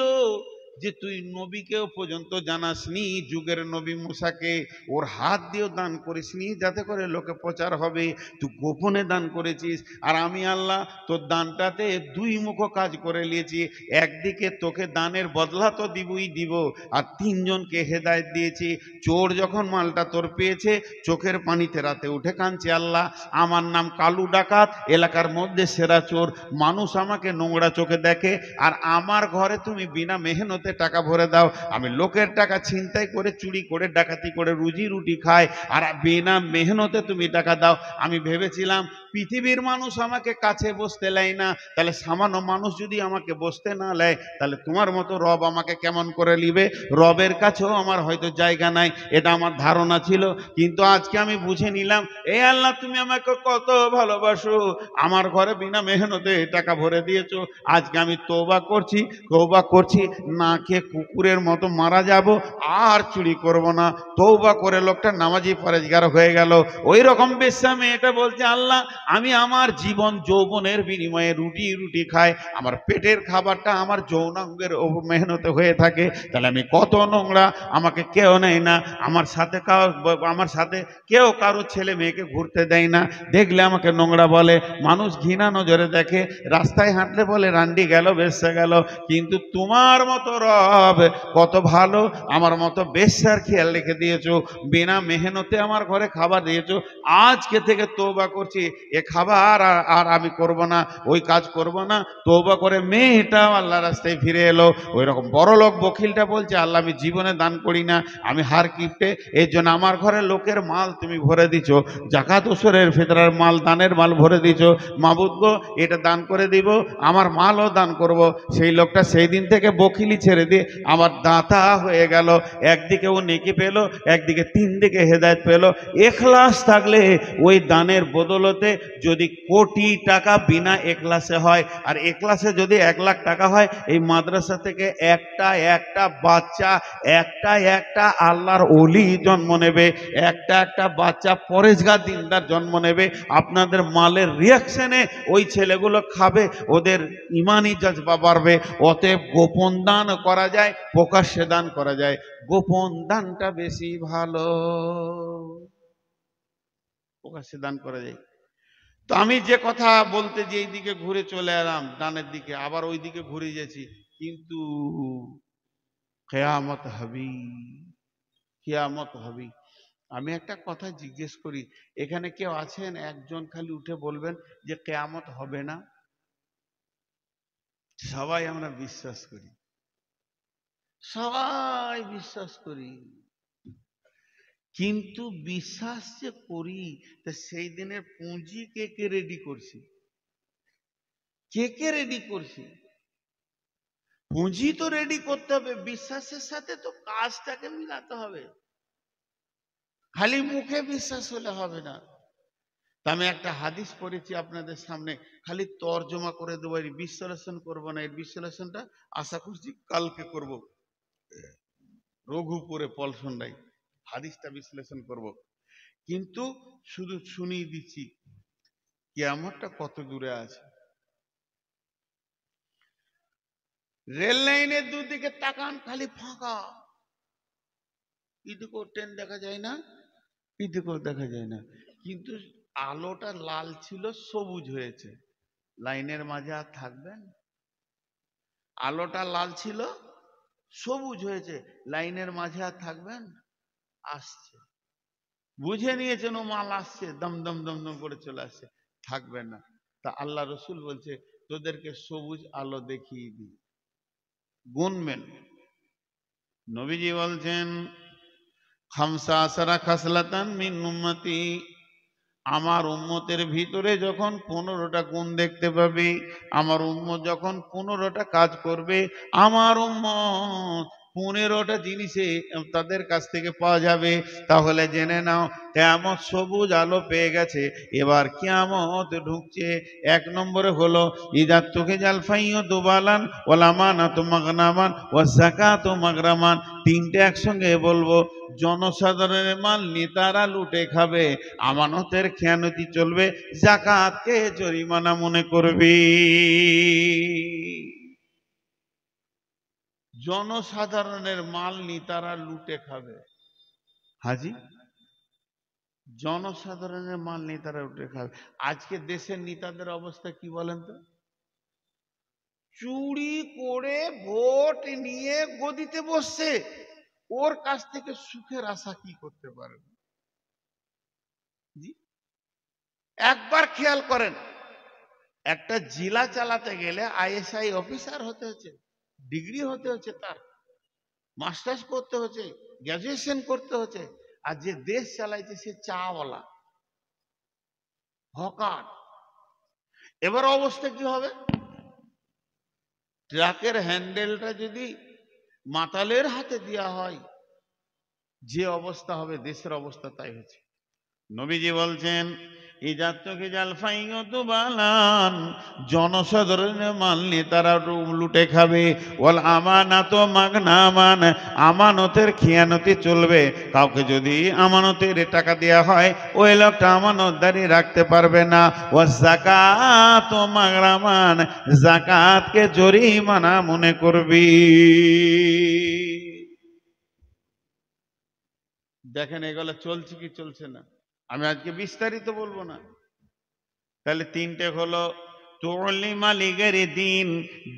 যে তুই নবীকেও পর্যন্ত জানাসনি, যুগের নবী মুসাকে ওর হাত দিয়েও দান করিসনি যাতে করে লোকে প্রচার হবে, তুই গোপনে দান করেছিস। আর আমি আল্লাহ তোর দানটাতে দুই মুখ কাজ করে নিয়েছি, একদিকে তোকে দানের বদলা তো দিবই দিব, আর তিনজনকে হেদায়েত দিয়েছি। চোর যখন মালটা তোর পেয়েছে চোখের পানিতে রাতে উঠে কাঁদছে, আল্লাহ আমার নাম কালু ডাকাত, এলাকার মধ্যে সেরা চোর, মানুষ আমাকে নোংরা চোখে দেখে, আর আমার ঘরে তুমি বিনা মেহনতে টাকা ভরে দাও। আমি লোকের টাকা ছিনতাই করে চুরি করে ডাকাতি করে রুজি রুটি খাই, আর বিনা মেহনতে তুমি টাকা দাও। আমি ভেবেছিলাম পৃথিবীর মানুষ আমাকে কাছে বসতে নেয় না, তাহলে সামান্য মানুষ যদি আমাকে বসতে না নেয় তাহলে তোমার মতো রব আমাকে কেমন করে নিবে? রবের কাছেও আমার হয়তো জায়গা নাই, এটা আমার ধারণা ছিল। কিন্তু আজকে আমি বুঝে নিলাম, এই আল্লাহ তুমি আমাকে কত ভালোবাসো, আমার ঘরে বিনা মেহনতে টাকা ভরে দিয়েছো। আজকে আমি তওবা করছি, না খেয়ে কুকুরের মতো মারা যাব, আর চুরি করব না। তওবা করে লোকটা নামাজি পরেজগার হয়ে গেল। ওই রকম বেশ্যা মেয়েটা বলছে, আল্লাহ আমি আমার জীবন যৌবনের বিনিময়ে রুটি খাই, আমার পেটের খাবারটা আমার যৌনাঙ্গের মেহনতে হয়ে থাকে, তাহলে আমি কত নোংরা, আমাকে কেউ নেয় না, আমার সাথে কেউ কারো ছেলে মেয়েকে ঘুরতে দেয় না, দেখলে আমাকে নোংরা বলে, মানুষ ঘৃণা নজরে দেখে, রাস্তায় হাঁটলে বলে রান্ডি গেল বেশ্যা গেল। কিন্তু তোমার মতো রব কত ভালো, আমার মতো বেশ্যার খেয়াল রেখে দিয়েছো, বিনা মেহনতে আমার ঘরে খাবার দিয়েছো। আজকে থেকে তওবা করছি, এ খাবার আর আমি করব না, ওই কাজ করব না। তওবা করে মেয়েটাও আল্লাহ রাস্তায় ফিরে এলো। ওই রকম বড় লোক বখিলটা বলছে, আল্লাহ আমি জীবনে দান করি না, আমি হার কিপটে, এই জন্য আমার ঘরে লোকের মাল তুমি ভরে দিছো, জাকাত উসুরের ফিতরার মাল, দানের মাল ভরে দিছো, মাবুদ গো এটা দান করে দিব, আমার মালও দান করব। সেই লোকটা সেই দিন থেকে বখিলি ছেড়ে দিয়ে আমার দাতা হয়ে গেল। একদিকে ও নেকি পেল, একদিকে তিন দিকে হেদায়েত পেল। এখলাস থাকলে ওই দানের বদলতে যদি কোটি টাকা বিনা এখলাসে হয়, আর এখলাসে যদি 1 লাখ টাকা হয়, এই মাদ্রাসা থেকে একটা বাচ্চা, একটা আল্লাহর ওলি জন্ম নেবে, একটা বাচ্চা পরেজগার দিনদার জন্ম নেবে। আপনাদের মালের রিয়াকশনে ওই ছেলেগুলো খাবে, ওদের ইমানি জজবা বাড়বে। অতএব গোপন দান করা যায়, প্রকাশ্যে দান করা যায়, গোপন দানটা বেশি ভালো, প্রকাশ্যে দান করা যায়। তো আমি যে কথা বলতে যে এইদিকে ঘুরে চলে এলাম ডানের দিকে, আবার ওই দিকে ঘুরে গেছি, কিন্তু কিয়ামত হবি। আমি একটা কথা জিজ্ঞেস করি, এখানে কেউ আছেন একজন খালি উঠে বলবেন যে কিয়ামত হবে না? সবাই আমরা বিশ্বাস করি, সবাই বিশ্বাস করি, কিন্তু বিশ্বাস যে করি, তা সেই দিনের পুঁজি কে কে রেডি করছি? কে রেডি করছি? পুঁজি তো রেডি করতে হবে, বিশ্বাসের সাথে তো কাজটাকে মিলাতে হবে। খালি মুখে বিশ্বাস হলে হবে না। তা আমি একটা হাদিস পড়েছি আপনাদের সামনে, খালি তর্জমা করে দেবো, এর বিশ্লেষণ করবো না। এর বিশ্লেষণটা আশা করছি কালকে করব, রঘুপুরে পলসন্ডাই হাদিসটা বিশ্লেষণ করব। কিন্তু শুধু শুনিয়ে দিচ্ছি কিয়ামতটা কত দূরে আছে। রেল লাইনের দুদিকে তাকান, খালি ফাঁকা, এদিকেও ট্রেন দেখা যায় না, এদিকেও দেখা যায় না, কিন্তু আলোটা লাল ছিল সবুজ হয়েছে। লাইনের মাঝে আর থাকবেন? আলোটা লাল ছিল সবুজ হয়েছে, লাইনের মাঝে আর থাকবেন? আসছে, বুঝে নিয়েছেন ও মাল আসছে, দম দম দম দম করে চলে আসছে, থাকবেন না। তা আল্লাহ রসুল বলছে তোদেরকে সবুজ আলো দেখিয়ে দিই, গুনবেন। নবীজি বলছেন খামসা আসারা খাসলাতান মিন উম্মতি, আমার উম্মতের ভিতরে যখন 15টা গুণ দেখতে পাবে, আমার উম্মত যখন 15টা কাজ করবে, আমার উম্মত 15টা জিনিসে তাদের কাছ থেকে পাওয়া যাবে, তাহলে জেনে নাও কিয়ামত সবুজ আলো পেয়ে গেছে। এবার কিয়ামত ঢুকছে। 1 নম্বরে হলো ইদা তুকিজাল ফাইয়ু দুবালান ওয়াল আমানাতু মাগনামান ওয়াজ যাকাতু মাগরামান। 3টে একসঙ্গে বলবো, জনসাধারণের মাল নেতারা লুটে খাবে, আমানতের খেয়ানতি চলবে, যাকাতকে জরিমানা মনে করবি। জনসাধারণের মাল নেতারা লুটে খাবে। হাজি, জনসাধারণের মাল নেতারা লুটে খাবে। আজকে দেশের নেতাদের অবস্থা কি বলেন তো? চুরি করে ভোট নিয়ে গদিতে বসছে, ওর কাছ থেকে সুখের আশা কি করতে পারবে? জি, একবার খেয়াল করেন, একটা জেলা চালাতে গেলে আইএসআই অফিসার হতে হচ্ছে, ডিগ্রি হতে হচ্ছে, তার মাস্টার্স করতে হচ্ছে, গ্রাজুয়েশন করতে হচ্ছে। আর যে দেশ চালাইছে সে চাওয়ালা, হকার। এবার অবস্থা কি হবে? ট্রাকের হ্যান্ডেলটা যদি মাতালের হাতে দেওয়া হয়, যে অবস্থা হবে, দেশের অবস্থা তাই হচ্ছে। নবীজি বলছেন, জনসাধারণের মাল নেতারা লুটে খাবে। ওয়াল আমানাত মাগনামান, আমানতের খিয়ানতি চলবে। কাউকে যদি আমানতের টাকা দেওয়া হয়, ওই লোকটা আমানতদারি রাখতে পারবে না। ওয়াজ যাকাত মাগরামান, যাকাতকে জরিমানা মনে করবি। দেখেন এগুলো চলছে কি চলছে না, আমি আজকে বিস্তারিত বলবো না। তাহলে তিনটে হলো, তোলিমালিগের দিন,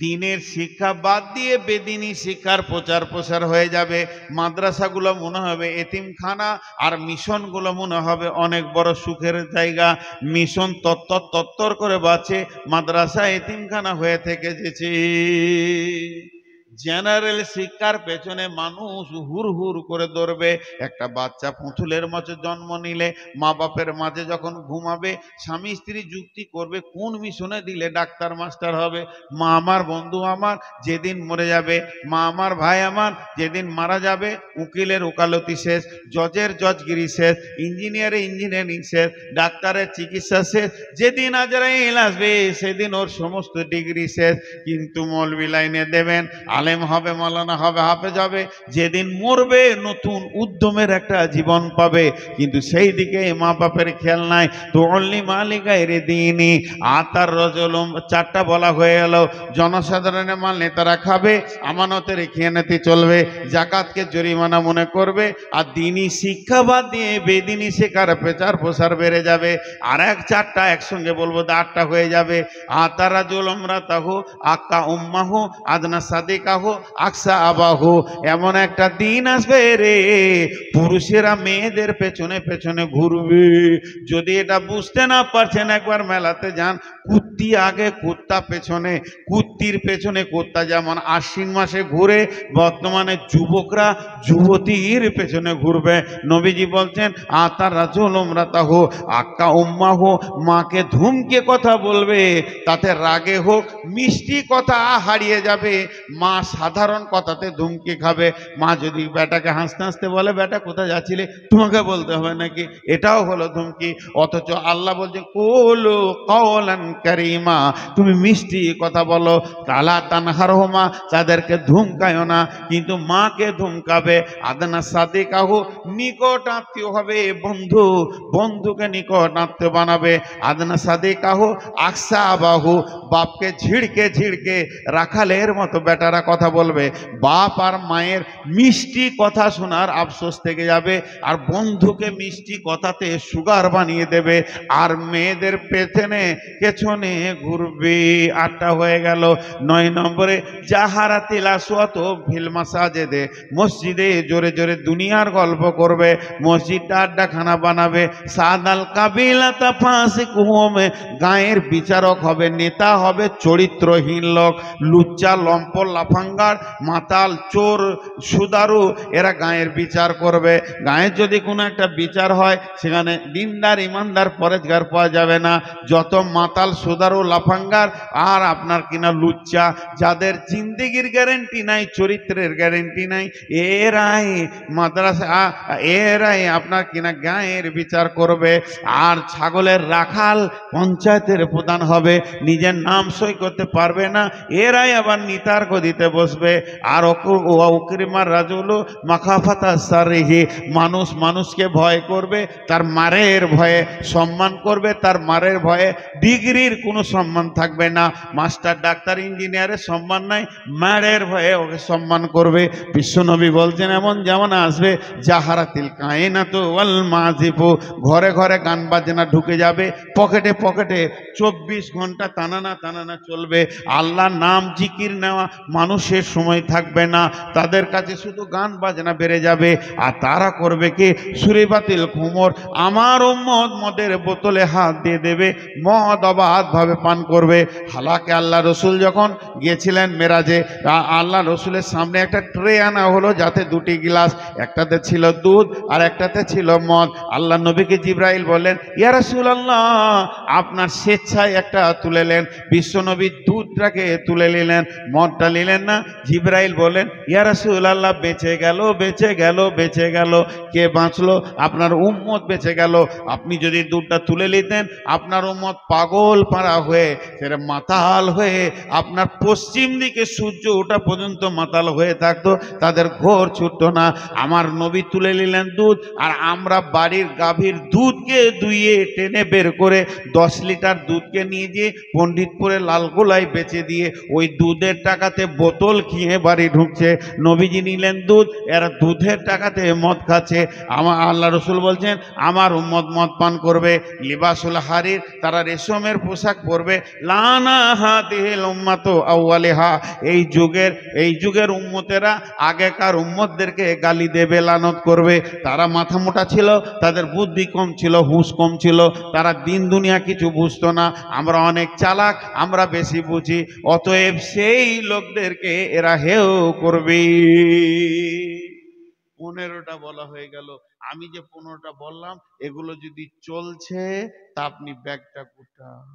দিনের শিক্ষা বাদ দিয়ে বেদিনী শিক্ষার প্রচার হয়ে যাবে। মাদ্রাসাগুলো মনে হবে এতিমখানা, আর মিশনগুলো মনে হবে অনেক বড় সুখের জায়গা। মিশন তত্তর করে বাঁচে, মাদ্রাসা এতিমখানা হয়ে থেকে যেছে। জেনারেল শিক্ষার পেছনে মানুষ হুর হুর করে দৌড়বে। একটা বাচ্চা পুতুলের মতো জন্ম নিলে মা বাপের মাঝে যখন ঘুমাবে, স্বামী স্ত্রী যুক্তি করবে কোন মিশনে দিলে ডাক্তার মাস্টার হবে। মা আমার, বন্ধু আমার যেদিন মরে যাবে, মা আমার, ভাই আমার যেদিন মারা যাবে, উকিলের ওকালতি শেষ, জজের জজগিরি শেষ, ইঞ্জিনিয়ারের ইঞ্জিনিয়ারিং শেষ, ডাক্তারের চিকিৎসা শেষ। যেদিন আজরাইল আসবে সেদিন ওর সমস্ত ডিগ্রি শেষ। কিন্তু মৌলবি লাইনে দেবেন, আলেম হবে, মাওলানা হবে, হাফেজ হবে। যেদিন মরবে নতুন উদ্যমের একটা জীবন পাবে, কিন্তু সেই দিকে মা বাপের খেয়াল নাই। তো অনলি মালিকাইরে দিনই আতার রজলম, চারটা বলা হয়ে গেল। জনসাধারণের মাল নেতারা খাবে, আমানতের খেয়ানতি চলবে, জাকাতকে জরিমানা মনে করবে, আর দিনই শিক্ষা বাদ দিয়ে বেদিনী শিক্ষার প্রচার প্রসার বেড়ে যাবে। আর এক চারটা একসঙ্গে বলবো, আটটা হয়ে যাবে। আতারা জুলমরা তাহু আক্কা উম্মাহু আদনা সাদিকাহু আকসা আবাহু। এমন একটা দিন আসবে রে, পুরুষেরা মেয়েদের পেছনে পেছনে ঘুরবে। যদি এটা বুঝতে না পারছেন, একবার মেলাতে যান। কুত্তি আগে, কুত্তা পেছনে। কুত্তির পেছনে কুত্তা যেমন আশ্বিন মাসে ঘুরে, বর্তমানে যুবকরা যুবতীর পেছনে ঘুরবে। নবীজি বলছেন, আতার রাজুল উমরাতাহু আক্কা উম্মাহু, মাকে ধুমকে কথা বলবে, তাতে রাগে হোক মিষ্টি কথা হারিয়ে যাবে। মা সাধারণ কথাতে ধুমকি খাবে। মা যদি বেটাকে হাসতে হাসতে বলে, বেটা কোথায় যাচ্ছিলে, তোমাকে বলতে হবে নাকি, এটাও হলো ধুমকি। অথচ আল্লাহ বলছে, কুলু কওলান কারীমা, তুমি মিষ্টি কথা বলো। কালা তানহারহুমা, তাদেরকে ধুমকায়ও না, কিন্তু মাকে ধুমকাবে। আদনা সাদিকাহু, নিকট আত্মীয় হবে, বন্ধু, বন্ধুকে নিকট আত্মীয় বানাবে। আদনা সাদিকাহু আকসা আবাহু, বাপকে ঝিড়কে ঝিড়কে রাখালের মতো বেটারা কথা বলবে। বাপ আর মায়ের মিষ্টি কথা শোনার আফসোস থেকে যাবে, আর বন্ধুকে মিষ্টি কথাতে সুগার বানিয়ে দেবে, আর মেয়েদের পেছনে পেছনে ঘুরবে। আটটা হয়ে গেল। 9 নম্বরে, জাহারাতিল আসওয়াত ফিল মাসাজিদে, মসজিদে জোরে জোরে দুনিয়ার গল্প করবে, মসজিদটা আড্ডাখানা বানাবে। সাদাল কাবিলাতা ফাসিকুহুম, গায়ের বিচারক হবে, নেতা হবে চরিত্রহীন লোক, লুচ্চা লম্পট লাফাঙ্গার মাতাল চোর সুদারু, এরা গায়ের বিচার করবে। গায়ের যদি কোনো একটা বিচার হয়, সেখানে দিনদার ইমানদার পরেজগার পাওয়া যাবে না। যত মাতাল সুদারু লাফাঙ্গার আর আপনার কিনা লুচ্চা, যাদের জিন্দেগির গ্যারেন্টি নাই, চরিত্রের গ্যারেন্টি নাই, এরাই মাদ্রাসা, এরাই আপনার কিনা গায়ের বিচার করবে। আর ছাগলের রাখাল পঞ্চায়েতের প্রধান হবে, নিজের নাম সই করতে পারবে না, এরাই আবার নিতার গদিতে করতে বসবে। আর উকরিমার রাজুলু মাখাফাতা সারিহি, মানুষ মানুষকে ভয় করবে তার মারের ভয়ে, সম্মান করবে তার মারের ভয়ে। ডিগ্রির কোনো সম্মান থাকবে না, মাস্টার ডাক্তার ইঞ্জিনিয়ারের সম্মান নাই, মারের ভয়ে ওকে সম্মান করবে। বিশ্বনবী বলছেন এমন যেমন আসবে জাহারাতিল কায়নাতু ওয়াল মাযিফু, ঘরে ঘরে গান বাজনা ঢুকে যাবে, পকেটে পকেটে 24 ঘন্টা টানানা টানানা চলবে। আল্লাহর নাম জিকির নেওয়া মানুষের সময় থাকবে না, তাদের কাছে শুধু গান বাজনা বেড়ে যাবে। আর তারা করবে কি, সুরিবাতিল খুমর, আমার উম্মত মদের বোতলে হাত দিয়ে দেবে, মদ অবাধভাবে পান করবে। হালাকে আল্লাহ রসুল যখন গিয়েছিলেন মেরাজে, আল্লাহ রসুলের সামনে একটা ট্রে আনা হলো, যাতে দুটি গ্লাস, একটাতে ছিল দুধ আর একটাতে ছিল মদ। আল্লাহ নবীকে জিব্রাইল বললেন, ইয়া রাসূলুল্লাহ, আপনার স্বেচ্ছায় একটা তুলে নেন। বিশ্বনবী দুধটাকে তুলে নিলেন, মদটা নিলেন না। জিব্রাইল বললেন, ইয়া রাসূলুল্লাহ, বেঁচে গেল, বেঁচে গেল, বেঁচে গেল। কে বাঁচলো? আপনার উম্মত বেঁচে গেল। আপনি যদি দুধটা তুলে নিতেন, আপনার উম্মত পাগল পাড়া হয়ে, সেটা মাতাল হয়ে, আপনার পশ্চিম দিকে সূর্য ওঠা পর্যন্ত মাতাল হয়ে থাকতো, তাদের ঘোর ছুটতো না। আমার নবী তুলে নিলেন দুধ, আর আমরা বাড়ির গাভীর দুধকে দুইয়ে টেনে বের করে 10 লিটার দুধকে নিয়ে গিয়ে পণ্ডিতপুরে লালগোলায় বেচে দিয়ে ওই দুধের টাকাতে বোতল কিনে বাড়ি ঢুকছে। নবীজি নিলেন দুধ, এরা দুধের টাকাতে মদ খাচ্ছে। আমার আল্লাহ রসুল বলছেন, আমার উম্মত মদ পান করবে। লিবাসুল হারির, তারা রেশমের পোশাক পরবে। লানা হাদিহিল উম্মাতু আউয়ালিহা, এই যুগের উম্মতেরা আগেকার উম্মতদেরকে গালি দেবে, লানত করবে। তারা মাথা মোটা ছিল, তাদের বুদ্ধি কম ছিল, হুঁশ কম ছিল, তারা দিন দুনিয়া কিছু বুঝতো না। আমরা অনেক চালাক, আমরা বেশি বুঝি, অতএব সেই লোকদেরকে এরা হেও করবে। 15টা বলা হয়ে গেল। আমি যে 15টা বললাম, এগুলো যদি চলছে তা আপনি ব্যাগটা গুটান।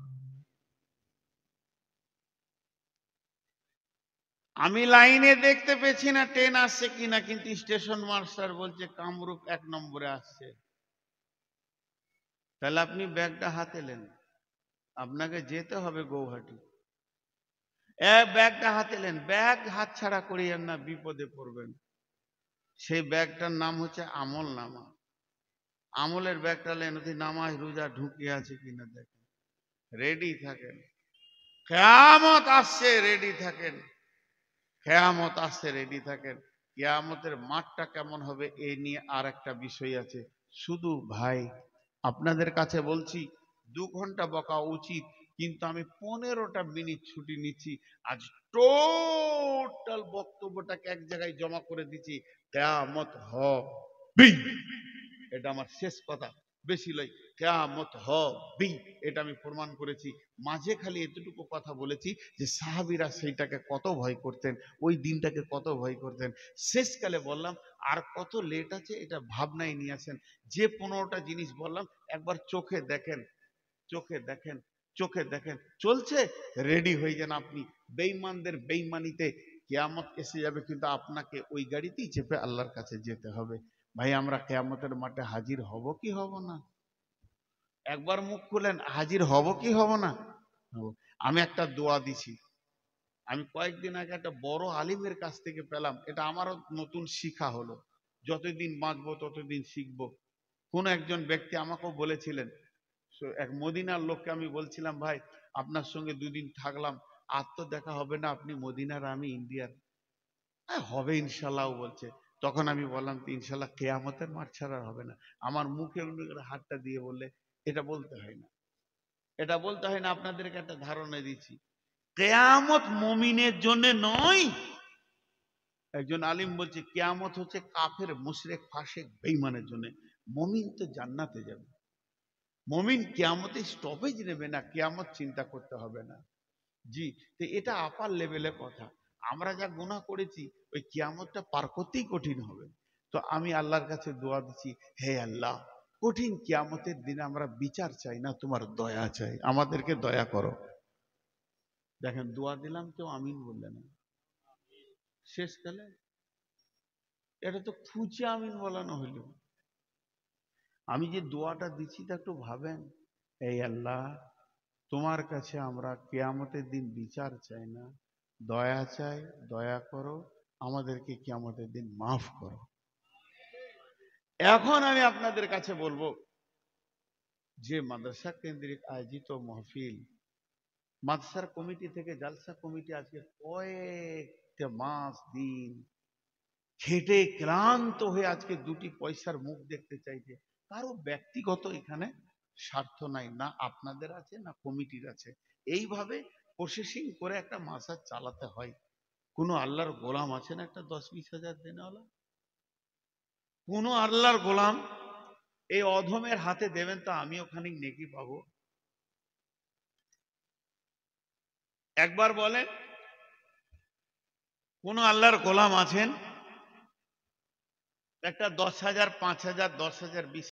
আমি লাইনে দেখতে পেছি না ট্রেন আসছে কিনা, কিন্তু স্টেশন মাস্টার বলছে কামরূপ 1 নম্বরে আসছে। তাহলে আপনি ব্যাগটা হাতে নেন, আপনাকে যেতে হবে গৌহাটি। ব্যাগটা হাতে নেন, ব্যাগ হাত ছাড়া করিয়েন না, বিপদে পড়বেন। সেই ব্যাগটার নাম হচ্ছে আমল নামা। আমলের ব্যাগটা নেন, নামাজ রোজা ঢুকিয়ে আছে কিনা দেখেন, রেডি থাকেন। কিয়ামত আসছে, রেডি থাকেন। কিয়ামত আসছে, রেডি থাকেন। কিয়ামতের মাঠটা কেমন হবে এই নিয়ে আর একটা বিষয় আছে। শুধু ভাই আপনাদের কাছে বলছি, 2 ঘন্টা বকা উচিত, কিন্তু আমি 15টা মিনিট ছুটি নিচ্ছি। আজ টোটাল বক্তব্যটাকে এক জায়গায় জমা করে দিচ্ছি। কিয়ামত হবে, এটা আমার শেষ কথা, বেশি লই। কিয়ামত হবে, এটা আমি প্রমাণ করেছি। মাঝে খালি এতটুকু কথা বলেছি যে সাহাবীরা সেইটাকে কত ভয় করতেন, ওই দিনটাকে কত ভয় করতেন। শেষকালে বললাম আর কত লেট আছে এটা ভাবনায় নিয়ে আসেন। যে 15টা জিনিস বললাম একবার চোখে দেখেন, চোখে দেখেন, চোখে দেখেন, চলছে, রেডি হয়ে যান আপনি। বেঈমানদের বেঈমানিতে কিয়ামত এসে যাবে, কিন্তু আপনাকে ওই গাড়িতেই চেপে আল্লাহর কাছে যেতে হবে। ভাই আমরা কিয়ামতের মাঠে হাজির হব কি হব না? একবার মুখ খুলেন, হাজির হব কি হব না? হব। আমি একটা দোয়া দিছি, আমি কয়েকদিন আগে একটা বড় আলিমের কাছ থেকে পেলাম, এটা আমারও নতুন শিক্ষা হলো। যতদিন বাঁচবো ততদিন শিখবো। কোন একজন ব্যক্তি আমাকেও বলেছিলেন, এক মদিনার লোককে আমি বলছিলাম, ভাই আপনার সঙ্গে 2 দিন থাকলাম, আর তো দেখা হবে না, আপনি মদিনার আমি ইন্ডিয়ার। হবে ইনশাল্লাহ বলছে। তখন আমি বললাম, ইনশাল্লাহ কেয়ামতের মাঠ ছাড়া হবে না। আমার মুখে এমনি করে হাতটা দিয়ে বললে, এটা বলতে হয় না, এটা বলতে হয় না, আপনাদেরকে একটা ধারণা দিচ্ছি। কেয়ামত মুমিনের জন্য নয়। একজন আলিম বলছে কেয়ামত হচ্ছে কাফের, মুশরিক, ফাসিক, বেঈমানের জন্য। মুমিন তো জান্নাতে যাবে। মুমিন কিয়ামতে স্টপেজ নেবে না, কিয়ামত চিন্তা করতে হবে না। জি, তো এটা আপার লেভেলের কথা। আমরা যা গুনাহ করেছি, ওই কিয়ামতটা পার করতেই কঠিন হবে। তো আমি আল্লাহর কাছে দোয়া দিচ্ছি, হে আল্লাহ, কঠিন কিয়ামতের দিনে আমরা বিচার চাই না, তোমার দয়া চাই, আমাদেরকে দয়া করো। দেখেন দোয়া দিলাম, কেউ আমিন বললেন না। শেষকালে এটা তো খুঁজে আমিন বলানো হইল। আমি যে দোয়াটা দিচ্ছি তা একটু ভাবেন। এই আল্লাহ, তোমার কাছে আমরা কিয়ামতের দিন বিচার চাই না, দয়া চাই, দয়া করো, আমাদেরকে কিয়ামতের দিন মাফ করো। এখন আমি আপনাদের কাছে বলবো যে মাদ্রাসা কেন্দ্রিক আয়োজিত মাহফিল, মাদ্রাসার কমিটি থেকে জালসা কমিটি আজকে কয়েকটা মাস দিন খেটে ক্লান্ত হয়ে আজকে দুটি পয়সার মুখ দেখতে চাইছে। কারো ব্যক্তিগত এখানে স্বার্থ নাই, না আপনাদের আছে না কমিটির আছে। এইভাবে প্রসেসিং করে একটা মাদ্রাসা চালাতে হয়। কোনো আল্লাহর গোলাম আছে না একটা 10-20 হাজার দেনেওয়ালা? কোনো আল্লাহর গোলাম এই অধমের হাতে দেবেন তো আমিও খানিক নেকি পাবো? একবার বলেন, কোন আল্লাহর গোলাম আছেন একটা 10,000, 5,000, 10,000, 20